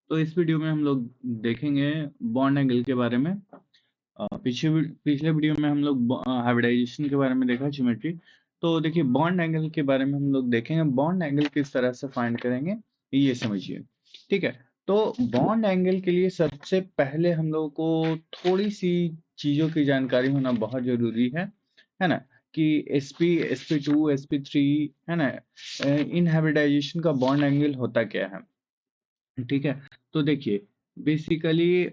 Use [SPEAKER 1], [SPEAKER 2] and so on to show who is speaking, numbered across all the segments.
[SPEAKER 1] तो इस वीडियो में हम लोग देखेंगे बॉन्ड एंगल के बारे में। पिछले वीडियो में हम लोग हाइब्रिडाइजेशन के बारे में देखा, ज्योमेट्री। तो देखिए बॉन्ड एंगल के बारे में हम लोग देखेंगे, बॉन्ड एंगल किस तरह से फाइंड करेंगे ये समझिए। ठीक है, तो बॉन्ड एंगल के लिए सबसे पहले हम लोगों को थोड़ी सी चीजों की जानकारी होना बहुत जरूरी है ना, कि sp sp2 sp3 है ना, इन हाइब्रिडाइजेशन का बॉन्ड एंगल होता क्या है। ठीक है, तो देखिए बेसिकली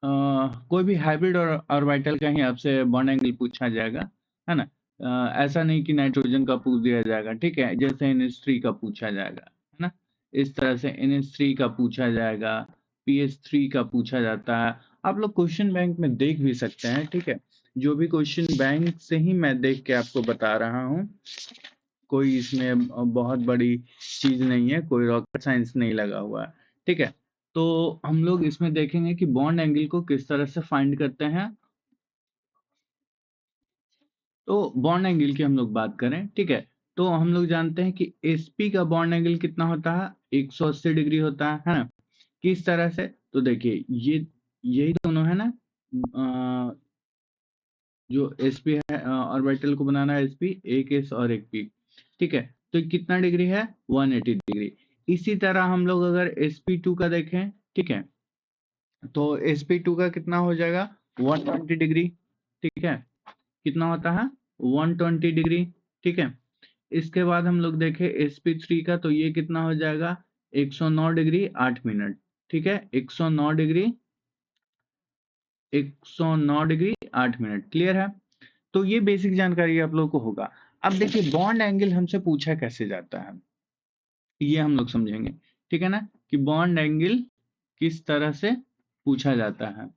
[SPEAKER 1] कोई भी हाइब्रिड और ऑर्बिटल का ही आपसे बॉन्ड एंगल पूछा जाएगा, है ना। ऐसा नहीं कि नाइट्रोजन का पूछ दिया जाएगा, ठीक है, जैसे NH3 का पूछा जाएगा, है ना। इस तरह से NH3 का पूछा जाएगा, PS3 का पूछा जाता है। आप लोग क्वेश्चन बैंक में देख भी सकते हैं, ठीक है। जो भी क्वेश्चन बैंक से ही मैं देख के आपको बता रहा हूँ, कोई इसमें बहुत बड़ी चीज नहीं है, कोई रॉकेट साइंस नहीं लगा हुआ है। ठीक है, तो हम लोग इसमें देखेंगे कि बॉन्ड एंगल को किस तरह से फाइंड करते हैं। तो बॉन्ड एंगल की हम लोग बात करें, ठीक है, तो हम लोग जानते हैं कि एसपी का बॉन्ड एंगल कितना होता है, 180 डिग्री होता है ना। किस तरह से, तो देखिए ये यही दोनों है ना, जो sp है, ऑर्बिटल को बनाना है sp, एक s और एक p। ठीक है, तो ये कितना डिग्री है, 180 डिग्री। इसी तरह हम लोग अगर sp2 का देखें, ठीक है, तो sp2 का कितना हो जाएगा, 120 डिग्री। ठीक है, कितना होता है, 120 डिग्री। ठीक है, इसके बाद हम लोग देखें sp3 का, तो ये कितना हो जाएगा, 109 डिग्री 8 मिनट। ठीक है, 109 डिग्री 109 डिग्री 8 मिनट, क्लियर है। तो ये बेसिक जानकारी आप लोगों को होगा। अब देखिए बॉन्ड एंगल हमसे पूछा कैसे जाता है, ये हम लोग समझेंगे। ठीक है ना, कि बॉन्ड एंगल किस तरह से पूछा जाता है।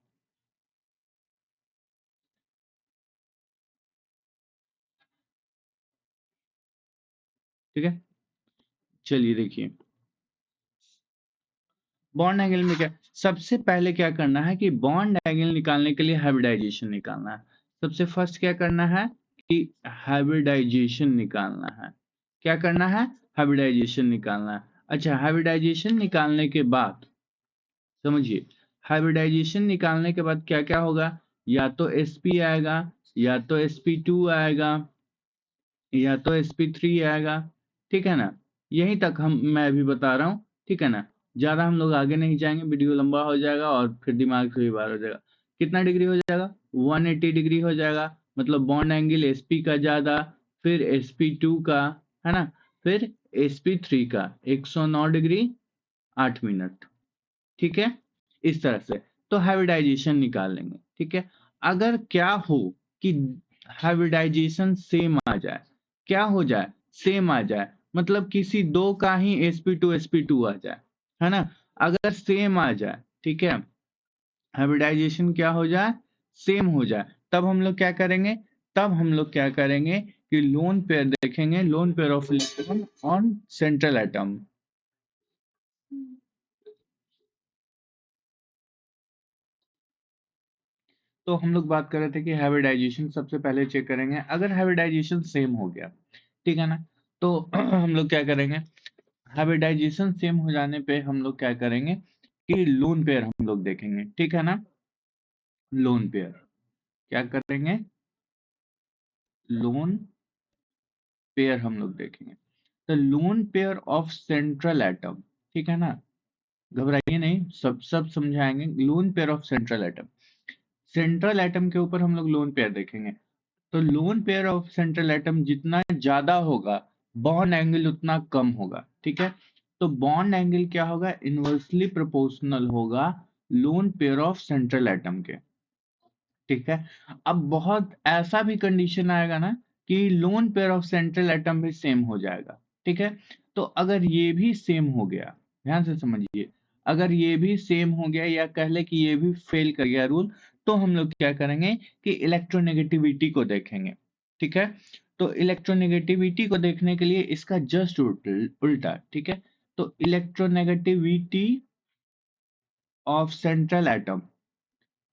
[SPEAKER 1] ठीक है, चलिए देखिए बॉन्ड एंगल में क्या, सबसे पहले क्या करना है कि बॉन्ड एंगल निकालने के लिए हाइब्रिडाइजेशन निकालना है। सबसे फर्स्ट क्या करना है कि हाइब्रिडाइजेशन निकालना है। क्या करना है, हाइब्रिडाइजेशन निकालना है। अच्छा, हाइब्रिडाइजेशन निकालने के बाद समझिए, हाइब्रिडाइजेशन निकालने के बाद क्या क्या होगा, या तो sp आएगा, या तो sp2 आएगा, या तो sp3 आएगा। ठीक है ना, यहीं तक मैं अभी बता रहा हूँ। ठीक है ना, ज्यादा हम लोग आगे नहीं जाएंगे, वीडियो लंबा हो जाएगा और फिर दिमाग से भी बाहर हो जाएगा। कितना डिग्री हो जाएगा, 180 डिग्री हो जाएगा, मतलब बॉन्ड एंगल sp का ज्यादा, फिर sp2 का, है ना, फिर sp3 का 109 डिग्री 8 मिनट। ठीक है, इस तरह से तो हाइब्रिडाइजेशन निकाल लेंगे। ठीक है, अगर क्या हो कि हाइब्रिडाइजेशन सेम आ जाए, क्या हो जाए, सेम आ जाए, मतलब किसी दो का ही sp2 आ जाए, है ना। अगर सेम आ जाए, ठीक है, हाइब्रिडाइजेशन क्या हो जाए, सेम हो जाए, तब हम लोग क्या करेंगे, तब हम लोग क्या करेंगे कि लोन पेयर देखेंगे, lone pair of electron on central atom. तो हम लोग बात कर रहे थे कि हाइब्रिडाइजेशन सबसे पहले चेक करेंगे। अगर हाइब्रिडाइजेशन सेम हो गया, ठीक है ना, तो हम लोग क्या करेंगे, हाइब्रिडाइजेशन सेम हो जाने पे हम लोग क्या करेंगे कि लोन पेयर हम लोग देखेंगे। ठीक है ना, लोन पेयर क्या करेंगे, लोन पेयर हम लोग देखेंगे। तो lone pair of central atom, ठीक है ना, घबराइए नहीं, सब सब समझाएंगे। Lone pair of central atom, central atom के ऊपर हम लोग लोन पेयर देखेंगे। तो lone pair of central atom जितना ज्यादा होगा, बॉन्ड एंगल उतना कम होगा। ठीक है, तो बॉन्ड एंगल क्या होगा, इनवर्सली प्रोपोर्शनल होगा lone pair of central atom के। ठीक है, अब बहुत ऐसा भी कंडीशन आएगा ना कि lone pair of central atom भी सेम हो जाएगा। ठीक है, तो अगर ये भी सेम हो गया, ध्यान से समझिए, अगर ये भी सेम हो गया या कह ले कि ये भी फेल कर गया रूल, तो हम लोग क्या करेंगे कि इलेक्ट्रोनेगेटिविटी को देखेंगे। ठीक है, तो इलेक्ट्रोनेगेटिविटी को देखने के लिए इसका जस्ट उल्टा। ठीक है, तो इलेक्ट्रोनेगेटिविटी ऑफ सेंट्रल एटम,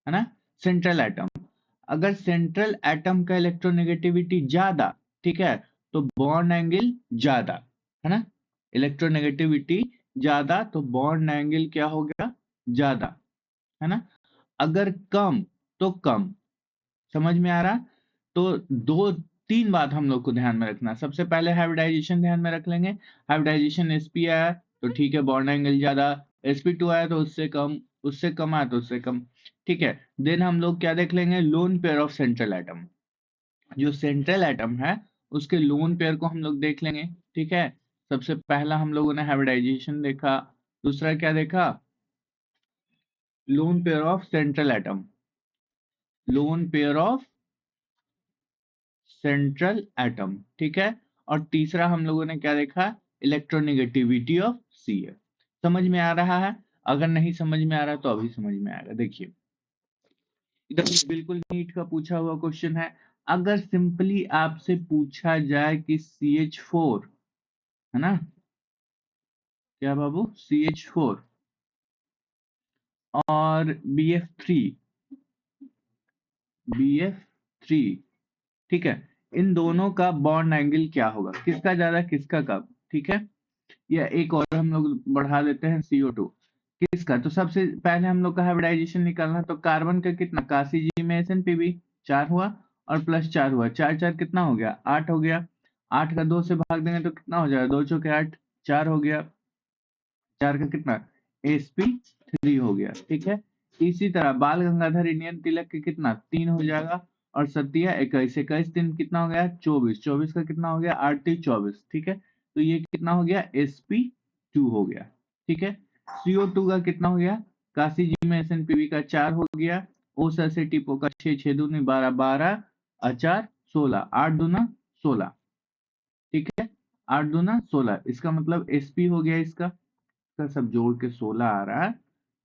[SPEAKER 1] है ना, सेंट्रल एटम, अगर सेंट्रल एटम का इलेक्ट्रोनेगेटिविटी ज्यादा, ठीक है, तो बॉन्ड एंगल ज्यादा, है ना, इलेक्ट्रोनेगेटिविटी ज्यादा तो बॉन्ड एंगल क्या हो गया, ज्यादा, है ना। अगर कम तो कम। समझ में आ रहा। तो दो तीन बात हम लोग को ध्यान में रखना। सबसे पहले हाइब्रिडाइजेशन ध्यान में रख लेंगे। हाइब्रिडाइजेशन sp आया तो ठीक है, बॉन्ड एंगल ज्यादा। sp2 आया तो उससे कम, उससे कम आया तो उससे कम। ठीक है। देन हम लोग क्या देख लेंगे, lone pair of central atom. जो सेंट्रल एटम है उसके लोन पेयर को हम लोग देख लेंगे। ठीक है। सबसे पहला हम लोगों ने हाइब्रिडाइजेशन देखा। दूसरा क्या देखा, lone pair of central atom, lone pair of central atom. ठीक है। और तीसरा हम लोगों ने क्या देखा, इलेक्ट्रोनेगेटिविटी ऑफ Cl। समझ में आ रहा है। अगर नहीं समझ में आ रहा तो अभी समझ में आएगा। देखिए इधर बिल्कुल नीट का पूछा हुआ क्वेश्चन है। अगर सिंपली आपसे पूछा जाए कि CH4, है ना, क्या बाबू, CH4 और BF3, ठीक है, इन दोनों का बॉन्ड एंगल क्या होगा, किसका ज्यादा किसका कम। ठीक है। या एक और हम लोग बढ़ा देते हैं, CO2 किसका। तो सबसे पहले हम लोग का हाइब्रिडाइजेशन निकालना, तो कार्बन का कितना, कासी जी में SnPb 4 हुआ और प्लस 4 हुआ, 4 4 कितना हो गया, 8 हो गया। 8 का 2 से भाग देंगे तो कितना हो जाएगा, 2 चौके 8, 4 हो गया। 4 का कितना, sp3 हो गया। ठीक है। इसी तरह बाल गंगाधर इंडियन तिलक के कितना, 3 हो जाएगा। और सत्या 21, 21 दिन कितना हो गया, 24, 24 का कितना हो गया, 8 3 24। ठीक है। तो ये कितना हो गया, sp2 हो गया। ठीक है। CO2 का कितना हो गया, काशी जी में SnPb का 4 हो गया। ओ सर से टिपो का 6, 6 दूनी 12, 12 4 16, 8 दूना 16। ठीक है। 8 दूना 16, इसका मतलब sp हो गया इसका, का सब जोड़ के 16 आ रहा है।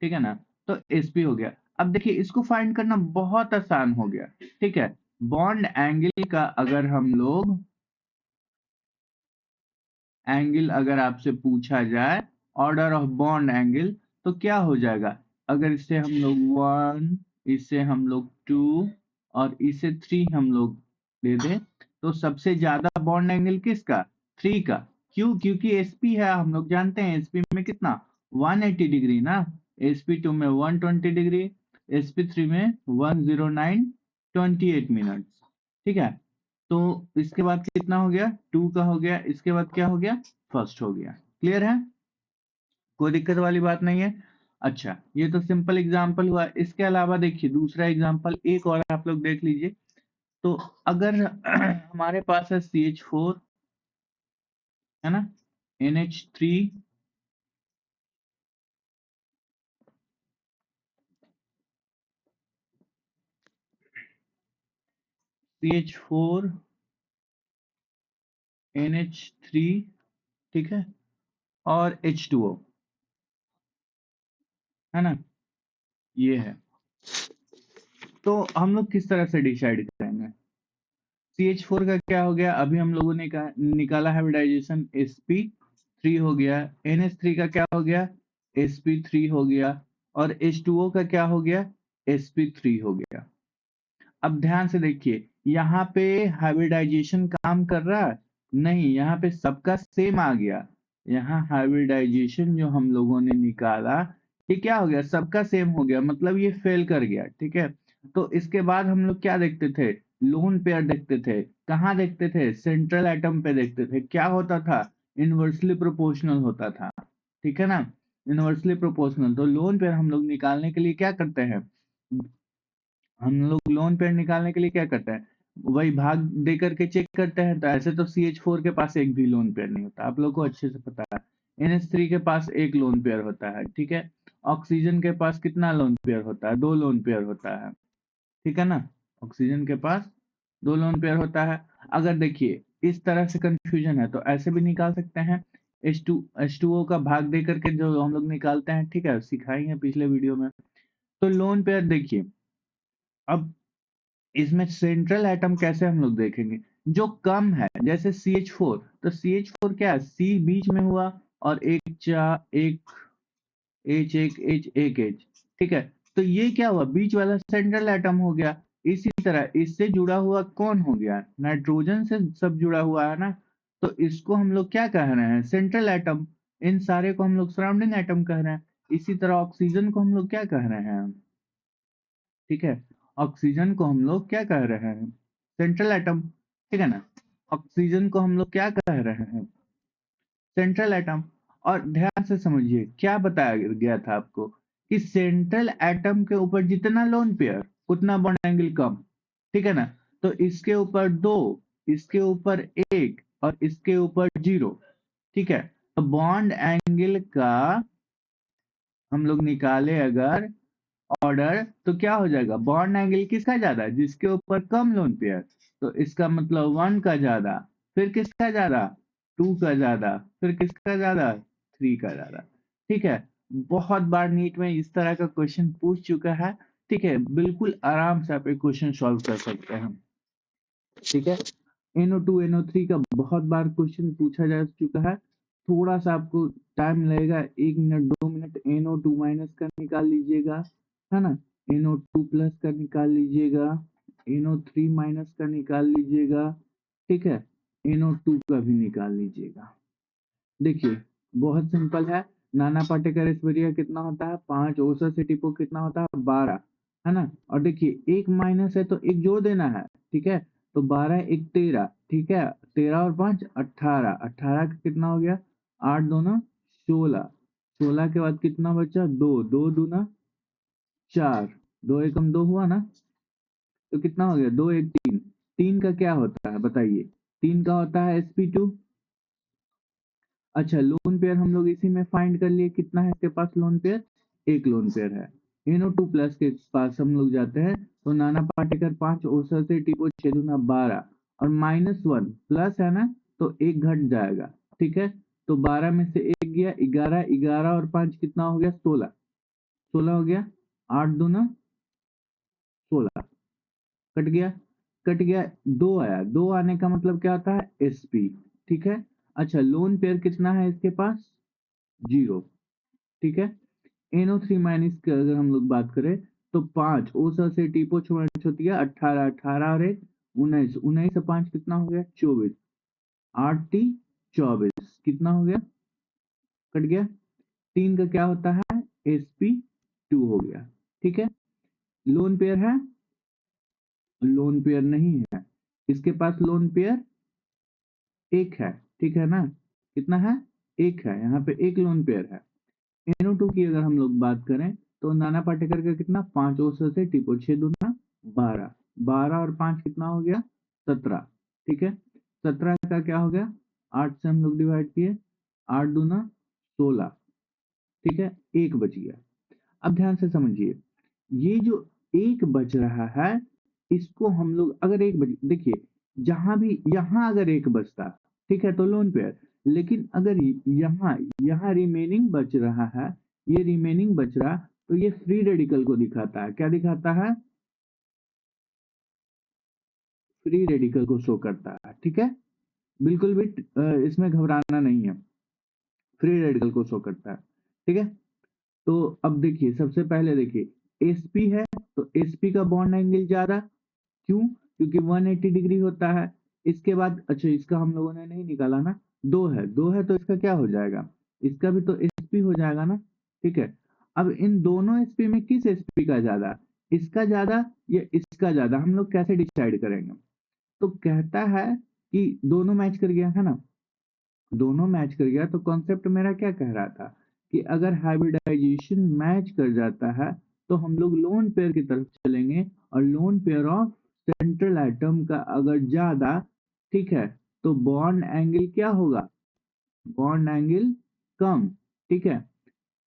[SPEAKER 1] ठीक है ना। तो sp हो गया। अब देखिए इसको फाइंड करना बहुत आसान हो गया। ठीक है। बॉन्ड एंगल का अगर हम लोग एंगल अगर आपसे पूछा जाए, ऑर्डर ऑफ बॉन्ड एंगल, तो क्या हो जाएगा। अगर इसे हम लोग 1, इसे हम लोग 2 और इसे 3 हम लोग दे दें, तो सबसे ज्यादा बॉन्ड एंगल किसका, 3 का। क्यों, क्योंकि sp है, हम लोग जानते हैं sp में कितना, 180 डिग्री ना, sp2 में 120 डिग्री, sp3 में 109 28 मिनट। ठीक है। तो इसके बाद कितना हो गया, 2 का हो गया, इसके बाद क्या हो गया, फर्स्ट हो गया। क्लियर है, कोई दिक्कत वाली बात नहीं है। अच्छा, ये तो सिंपल एग्जांपल हुआ। इसके अलावा देखिए दूसरा एग्जांपल एक और आप लोग देख लीजिए। तो अगर हमारे पास है CH4, है ना, NH3, CH4 NH3, ठीक है, और H2O, है ना, ये है। तो हम लोग किस तरह से डिसाइड करेंगे। CH4 का क्या हो गया, अभी हम लोगों ने निकाला हाइब्रिडाइजेशन, sp3 हो गया। NH3 का क्या हो गया, sp3 हो गया। और H2O का क्या हो गया, sp3 हो गया। अब ध्यान से देखिए, यहाँ पे हाइब्रिडाइजेशन काम कर रहा है, नहीं, यहाँ पे सबका सेम आ गया। यहाँ हाइब्रिडाइजेशन जो हम लोगों ने निकाला, ये क्या हो गया, सबका सेम हो गया, मतलब ये फेल कर गया। ठीक है। तो इसके बाद हम लोग क्या देखते थे, लोन पेयर देखते थे। कहाँ देखते थे, सेंट्रल एटम पे देखते थे। क्या होता था, इनवर्सली प्रोपोर्शनल होता था। ठीक है ना, इनवर्सली प्रोपोर्शनल। तो लोन पेयर हम लोग निकालने के लिए क्या करते हैं, हम लोग लोन पेयर निकालने के लिए क्या करते हैं, वही भाग दे करके चेक करते हैं। तो ऐसे तो CH4 के पास एक भी लोन पेयर नहीं होता, आप लोग को अच्छे से पता है। NH3 के पास एक लोन पेयर होता है। ठीक है। ऑक्सीजन के पास कितना लोन पेयर होता है, 2 लोन पेयर होता है। ठीक है ना, ऑक्सीजन के पास 2 लोन पेयर होता है। अगर देखिए इस तरह से कंफ्यूजन है तो ऐसे भी निकाल सकते हैं, H2O का भाग दे करके जो हम लोग निकालते हैं। ठीक है, सिखाई है पिछले वीडियो में। तो लोन पेयर देखिए, अब इसमें सेंट्रल एटम कैसे हम लोग देखेंगे, जो कम है, जैसे CH4, तो CH4 क्या है, C बीच में हुआ और एक एक ठीक है। तो ये क्या हुआ, बीच वाला सेंट्रल एटम हो गया। इसी तरह इससे जुड़ा हुआ कौन हो गया, नाइट्रोजन से सब जुड़ा हुआ है ना, तो इसको हम लोग क्या कह रहे हैं, सेंट्रल एटम। इन सारे को हम लोग सराउंडिंग एटम कह रहे हैं। इसी तरह ऑक्सीजन को हम लोग क्या कह रहे हैं? ठीक है, ऑक्सीजन को हम लोग क्या कह रहे हैं? Central atom. ठीक है ना? ऑक्सीजन को हम लोग क्या कह रहे हैं? Central atom. और ध्यान से समझिए क्या बताया गया था आपको कि सेंट्रल एटम के ऊपर जितना लोन पेयर उतना बॉन्ड एंगल कम। ठीक है ना? तो इसके ऊपर 2, इसके ऊपर 1 और इसके ऊपर 0। ठीक है, तो बॉन्ड एंगल का हम लोग निकाले अगर ऑर्डर तो क्या हो जाएगा? बॉन्ड एंगल किसका ज्यादा है? जिसके ऊपर कम लोन पेयर। तो इसका मतलब 1 का ज्यादा, फिर किसका ज्यादा? 2 का ज्यादा, फिर किसका ज्यादा? 3 का ज्यादा। ठीक है, बहुत बार नीट में इस तरह का क्वेश्चन पूछ चुका है। ठीक है, बिल्कुल आराम से आप एक क्वेश्चन सॉल्व कर सकते हैं। ठीक है, NO2 NO3 का बहुत बार क्वेश्चन पूछा जा चुका है। थोड़ा सा आपको टाइम लगेगा, 1 मिनट 2 मिनट। NO2 माइनस का निकाल लीजिएगा, है ना? NO2 प्लस का निकाल लीजिएगा, NO3 माइनस का निकाल लीजिएगा। ठीक है, NO2 का भी निकाल लीजिएगा। देखिए बहुत सिंपल है। नाना पाटेकर ऐश्वर्या कितना होता है? 5। औसत से टिपो कितना होता है? 12, है ना? और देखिए एक माइनस है तो एक जोड़ देना है। ठीक है, तो 12 1 13। ठीक है, 13 और 5 18। 18 का कितना हो गया? 8 दूना 16। 16 के बाद कितना बचा? 2। 2 दूना 4। 2 एकम 2 हुआ ना? तो कितना हो गया? 2 1 3। 3 का क्या होता है बताइए? 3 का होता है sp2। अच्छा, लोन पेयर हम लोग इसी में फाइंड कर लिए। कितना है इसके पास लोन पेयर? एक लोन पेयर है। NO2 प्लस के पास हम लोग जाते हैं तो नाना पाटेकर 5, औसत से टिपो 6 दूना 12 और -1 प्लस है ना, तो एक घट जाएगा। ठीक है, तो 12 में से एक गया 11। 11 और 5 कितना हो गया? 16। 16 हो गया। 8 दूना 16। कट गया, कट गया। 2 आया। 2 आने का मतलब क्या होता है? sp। ठीक है, अच्छा लोन पेयर कितना है इसके पास? 0। ठीक है, NO3 माइनस की अगर हम लोग बात करें तो 5। ओ सा से टीपो होती है 18। 18 और 1 19। 19 से 5 कितना हो गया? 24। 8 टी 24 कितना हो गया? कट गया। 3 का क्या होता है? sp2 हो गया। ठीक है, लोन पेयर है? लोन पेयर नहीं है। इसके पास लोन पेयर एक है। ठीक है ना? कितना है? एक है। यहाँ पे एक लोन पेयर है। NO2 की अगर हम लोग बात करें तो नाना पाटेकर का कितना? 5 औसत से टिपो 6 दूना 12। 12 और 5 कितना हो गया? 17। ठीक है, 17 का क्या हो गया? 8 से हम लोग डिवाइड किए, 8 दूना 16। ठीक है, एक बच गया। अब ध्यान से समझिए, ये जो एक बच रहा है इसको हम लोग अगर एक बच, देखिए जहां भी यहां अगर एक बचता, ठीक है, तो लोन पेयर। लेकिन अगर यहाँ यहाँ रिमेनिंग बच रहा है, ये रिमेनिंग बच रहा, तो ये फ्री रेडिकल को दिखाता है। क्या दिखाता है? फ्री रेडिकल को शो करता है। ठीक है, बिल्कुल भी इसमें घबराना नहीं है, फ्री रेडिकल को शो करता है। ठीक है, तो अब देखिए सबसे पहले देखिए sp है तो sp का बॉन्ड एंगल ज्यादा। क्यों? क्योंकि 180 डिग्री होता है। इसके बाद अच्छा इसका हम लोगों ने नहीं निकाला ना, 2 है। 2 है तो इसका क्या हो जाएगा? इसका भी तो sp हो जाएगा ना। ठीक है, अब इन दोनों sp में किस sp का ज्यादा? इसका ज्यादा या इसका ज्यादा? हम लोग कैसे डिसाइड करेंगे? तो कहता है कि दोनों मैच कर गया, है ना? दोनों मैच कर गया तो कॉन्सेप्ट मेरा क्या कह रहा था कि अगर हाइब्रिडाइजेशन मैच कर जाता है तो हम लोग लोन पेयर की तरफ चलेंगे, और lone pair of central atom का अगर ज्यादा, ठीक है, तो बॉन्ड एंगल क्या होगा? बॉन्ड एंगल कम। ठीक है,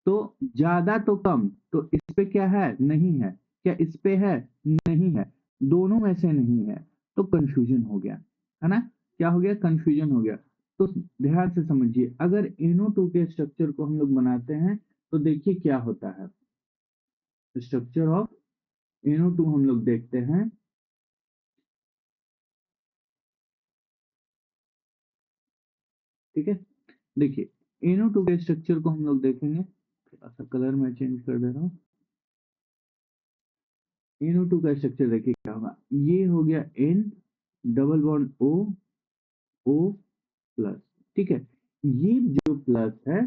[SPEAKER 1] तो ज्यादा तो कम, तो इस पे क्या है? नहीं है। क्या इस पे है? नहीं है। दोनों में से नहीं है, तो कंफ्यूजन हो गया, है ना? क्या हो गया? कंफ्यूजन हो गया। तो ध्यान से समझिए, अगर NO2 के स्ट्रक्चर को हम लोग बनाते हैं तो देखिए क्या होता है। स्ट्रक्चर ऑफ NO2 हम लोग देखते हैं। ठीक है, देखिए NO2 के स्ट्रक्चर को हम लोग देखेंगे। थोड़ा सा कलर में चेंज कर दे रहा हूँ। NO2 का स्ट्रक्चर देखिए क्या होगा। ये हो गया N double bond O, O plus. ठीक है, ये जो प्लस है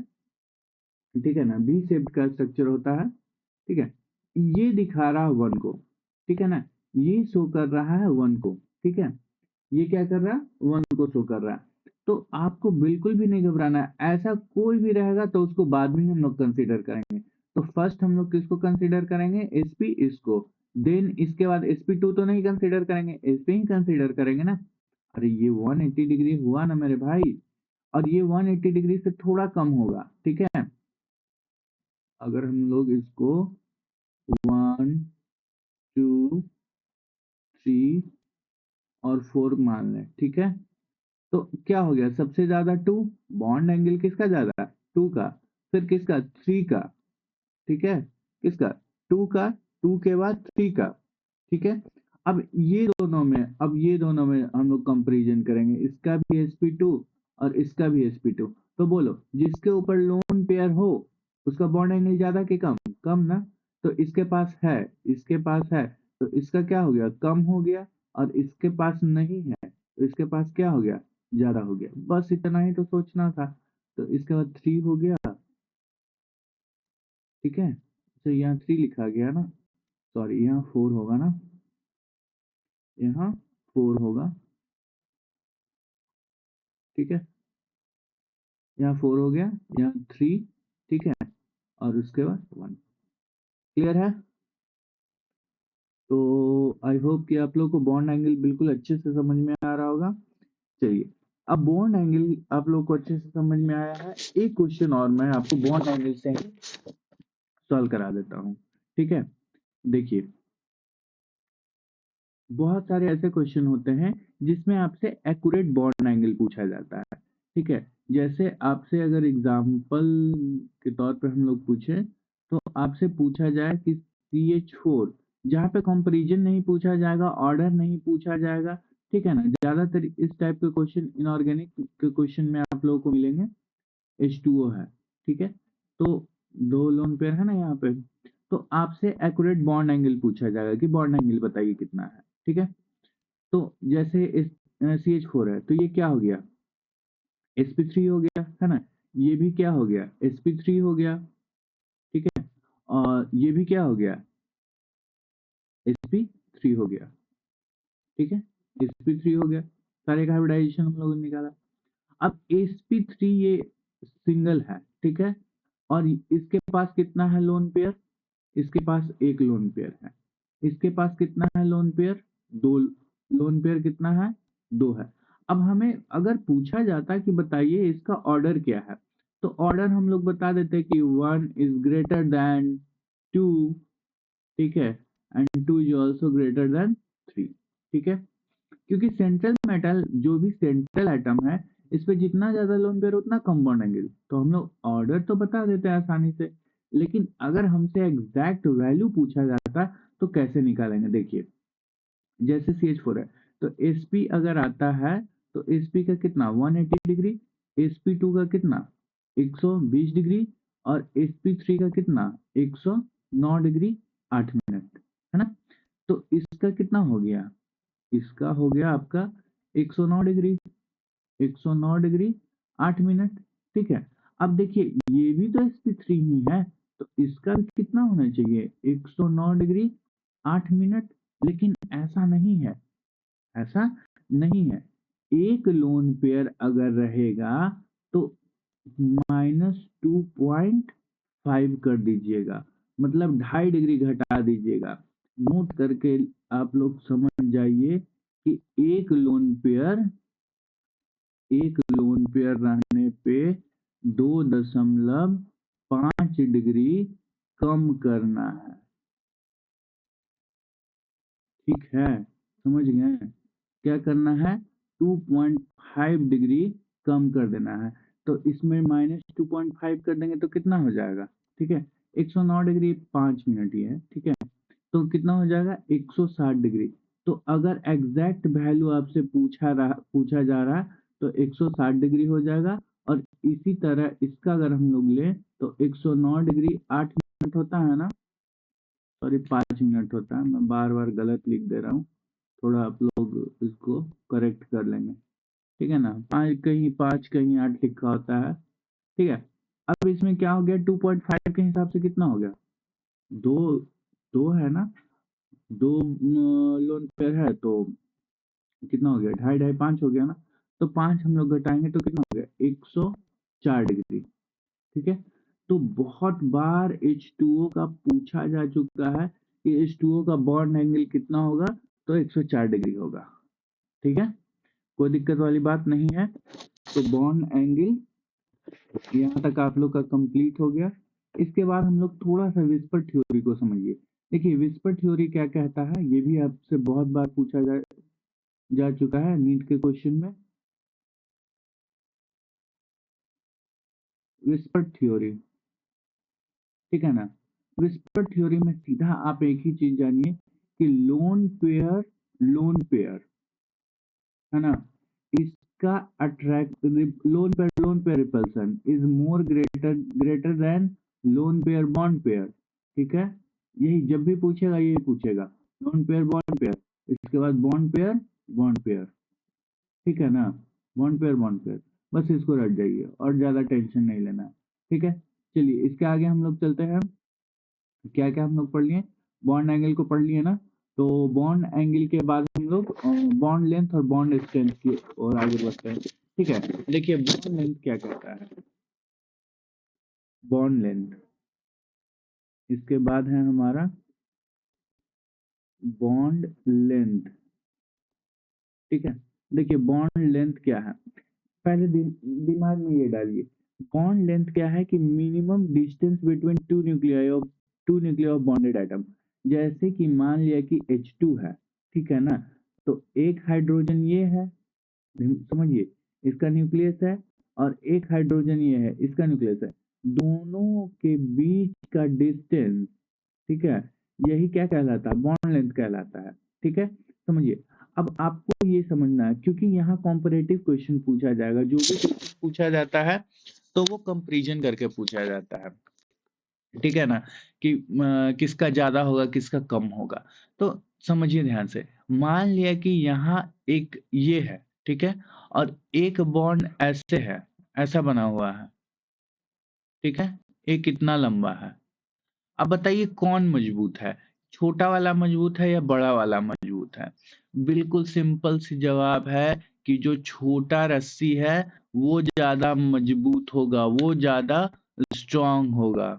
[SPEAKER 1] ठीक है ना, बी शेप का स्ट्रक्चर होता है। ठीक है, ये दिखा रहा है 1 को, ठीक है ना, ये शो कर रहा है 1 को। ठीक है, ये क्या कर रहा है, 1 को शो कर रहा है। तो आपको बिल्कुल भी नहीं घबराना है, ऐसा कोई भी रहेगा तो उसको बाद में हम लोग कंसीडर करेंगे। तो फर्स्ट हम लोग किसको कंसीडर करेंगे, एसपी इसको, देन इसके बाद sp2 तो नहीं कंसीडर करेंगे, एसपी ही कंसीडर करेंगे ना। अरे ये 180 डिग्री हुआ ना मेरे भाई, और ये 180 डिग्री से थोड़ा कम होगा। ठीक है, अगर हम लोग इसको 1 2 3 और 4 मान लें, ठीक है, तो क्या हो गया, सबसे ज्यादा 2, बॉन्ड एंगल किसका ज्यादा, 2 का, फिर किसका, 3 का। ठीक है, किसका, 2 का, 2 के बाद 3 का। ठीक है, अब ये दोनों में हम लोग कंपैरिजन करेंगे, इसका भी sp2 और इसका भी sp2। तो बोलो, जिसके ऊपर लोन पेयर हो उसका बॉन्ड एंगल ज्यादा कि कम, कम ना। तो इसके पास है, इसके पास है, तो इसका क्या हो गया, कम हो गया, और इसके पास नहीं है तो इसके पास क्या हो गया, ज्यादा हो गया। बस इतना ही तो सोचना था। तो इसके बाद 3 हो गया। ठीक है, तो यहाँ 3 लिखा गया ना, सॉरी यहाँ 4 होगा ना, यहाँ 4 होगा। ठीक है, यहाँ 4 हो गया, यहाँ 3। ठीक है, और उसके बाद 1। क्लियर है। तो आई होप कि आप लोग को बॉन्ड एंगल बिल्कुल अच्छे से समझ में आ रहा होगा। चलिए, अब बॉन्ड एंगल आप लोग को अच्छे से समझ में आया है, एक क्वेश्चन और मैं आपको बॉन्ड एंगल से सॉल्व करा देता हूँ। ठीक है, देखिए, बहुत सारे ऐसे क्वेश्चन होते हैं जिसमें आपसे एक्यूरेट बॉन्ड एंगल पूछा जाता है। ठीक है, जैसे आपसे अगर एग्जाम्पल के तौर पर हम लोग पूछें, तो आपसे पूछा जाए कि CH4, जहाँ पे कंपैरिजन नहीं पूछा जाएगा, ऑर्डर नहीं पूछा जाएगा। ठीक है ना, ज्यादातर इस टाइप के क्वेश्चन इनऑर्गेनिक के क्वेश्चन में आप लोगों को मिलेंगे। H2O है, ठीक है, तो 2 लोन पेयर है ना यहाँ पे, तो आपसे एक्यूरेट बॉन्ड एंगल पूछा जाएगा कि बॉन्ड एंगल बताइए कितना है। ठीक है, तो जैसे इस CH4 है, तो ये क्या हो गया, sp3 हो गया, है ना, ये भी क्या हो गया, sp3 हो गया। ठीक है, और ये भी क्या हो गया, sp3 हो गया। ठीक है, sp3 हो गया, सारे का हाइब्रिडाइजेशन हम लोगों ने निकाला। अब sp3 ये सिंगल है, ठीक है, और इसके पास कितना है लोन पेयर, इसके पास एक लोन पेयर है। इसके पास कितना है लोन पेयर, 2 लोन पेयर कितना है, 2 है। अब हमें अगर पूछा जाता कि बताइए इसका ऑर्डर क्या है, तो ऑर्डर हम लोग बता देते कि 1 इज ग्रेटर देन 2। ठीक है, and 2 is also greater than 3। ठीक है, क्योंकि सेंट्रल मेटल जो भी सेंट्रल एटम है, इस पे जितना ज्यादा लोन पेयर उतना कम बॉन्ड एंगल, तो हम लोग ऑर्डर तो बता देते हैं आसानी से। लेकिन अगर हमसे एग्जैक्ट वैल्यू पूछा जाता तो कैसे निकालेंगे, देखिए, जैसे CH4 है, तो sp अगर आता है, तो sp का कितना 180 डिग्री, sp2 का कितना 120 डिग्री, और sp3 का कितना 109 डिग्री 8 मिनट, है ना। तो इसका कितना हो गया, इसका हो गया आपका 109 डिग्री, 109 डिग्री 8 मिनट। ठीक है, अब देखिए ये भी तो sp3 ही है, तो इसका भी कितना होना चाहिए, 109 डिग्री 8 मिनट। लेकिन ऐसा नहीं है, ऐसा नहीं है, एक लोन पेयर अगर रहेगा तो -2.5 कर दीजिएगा, मतलब 2.5 डिग्री घटा दीजिएगा। नोट करके आप लोग समझ जाइए कि एक लोन पेयर रहने पे 2.5 डिग्री कम करना है। ठीक है, समझ गए, क्या करना है, 2.5 डिग्री कम कर देना है। तो इसमें -2.5 कर देंगे तो कितना हो जाएगा, ठीक है, 109 डिग्री 5 मिनट ही है। ठीक है, तो कितना हो जाएगा 160 डिग्री। तो अगर एग्जैक्ट वैल्यू आपसे पूछा जा रहा है तो 160 डिग्री हो जाएगा। और इसी तरह इसका अगर हम लोग लें तो 109 डिग्री 8 मिनट होता है ना, सॉरी 5 मिनट होता है, मैं बार बार गलत लिख दे रहा हूँ, थोड़ा आप लोग इसको करेक्ट कर लेंगे। ठीक है ना, 5 कहीं 8 लिखा होता है। ठीक है, अब इसमें क्या हो गया, 2.5 के हिसाब से कितना हो गया, दो, दो है ना, दो लोन पेयर है तो कितना हो गया, ढाई ढाई 5 हो गया ना, तो 5 हम लोग घटाएंगे तो कितना हो गया, 104 डिग्री। ठीक है, तो बहुत बार H2O का पूछा जा चुका है कि H2O का बॉन्ड एंगल कितना होगा, तो 104 डिग्री होगा। ठीक है, कोई दिक्कत वाली बात नहीं है। तो बॉन्ड एंगल यहाँ तक आप लोग का कंप्लीट हो गया। इसके बाद हम लोग थोड़ा सा विस्पर थ्योरी को समझिए। देखिए विस्पर थ्योरी क्या कहता है, ये भी आपसे बहुत बार पूछा जा चुका है नीट के क्वेश्चन में। विस्पर थ्योरी, ठीक है ना, विस्पर थ्योरी में सीधा आप एक ही चीज जानिए कि लोन पेयर है ना, इसका attract, lone pair repulsion is more greater than lone pair bond pair. ठीक है, यही जब भी पूछेगा यही पूछेगा, लोन पेयर बॉन्ड पेयर, इसके बाद बॉन्ड पेयर, ठीक है ना, बॉन्ड पेयर, बस इसको रट जाइए और ज्यादा टेंशन नहीं लेना। ठीक है, चलिए इसके आगे हम लोग चलते हैं। क्या क्या हम लोग पढ़ लिए, बॉन्ड एंगल को पढ़ लिए ना, तो बॉन्ड एंगल के बाद हम लोग बॉन्ड लेंथ और बॉन्ड स्ट्रेंथ की और आगे बढ़ते हैं। ठीक है, देखिए बॉन्ड लेंथ क्या कहता है, बॉन्ड लेंथ, इसके बाद है हमारा बॉन्ड लेंथ। ठीक है, देखिए बॉन्ड लेंथ क्या है, पहले दिमाग में ये डालिए, बॉन्ड लेंथ क्या है कि minimum distance between two nuclear of bonded atom. जैसे कि मान लिया कि H2 है, ठीक है ना, तो एक हाइड्रोजन ये है, समझिए, इसका न्यूक्लियस है, और एक हाइड्रोजन ये है, इसका न्यूक्लियस है, दोनों के बीच का डिस्टेंस, ठीक है, यही क्या कहलाता है, बॉन्ड लेंथ कहलाता है। ठीक है, समझिए, अब आपको ये समझना है क्योंकि यहाँ कॉम्परेटिव क्वेश्चन पूछा जाएगा, जो भी क्वेश्चन पूछा जाता है तो वो कंपैरिजन करके पूछा जाता है। ठीक है ना, कि किसका ज्यादा होगा किसका कम होगा। तो समझिए ध्यान से, मान लिया कि यहाँ एक ये है, ठीक है, और एक बॉन्ड ऐसे है, ऐसा बना हुआ है, ठीक है, एक कितना लंबा है। अब बताइए कौन मजबूत है, छोटा वाला मजबूत है या बड़ा वाला मजबूत है। बिल्कुल सिंपल सी जवाब है कि जो छोटा रस्सी है वो ज्यादा मजबूत होगा, वो ज्यादा स्ट्रांग होगा,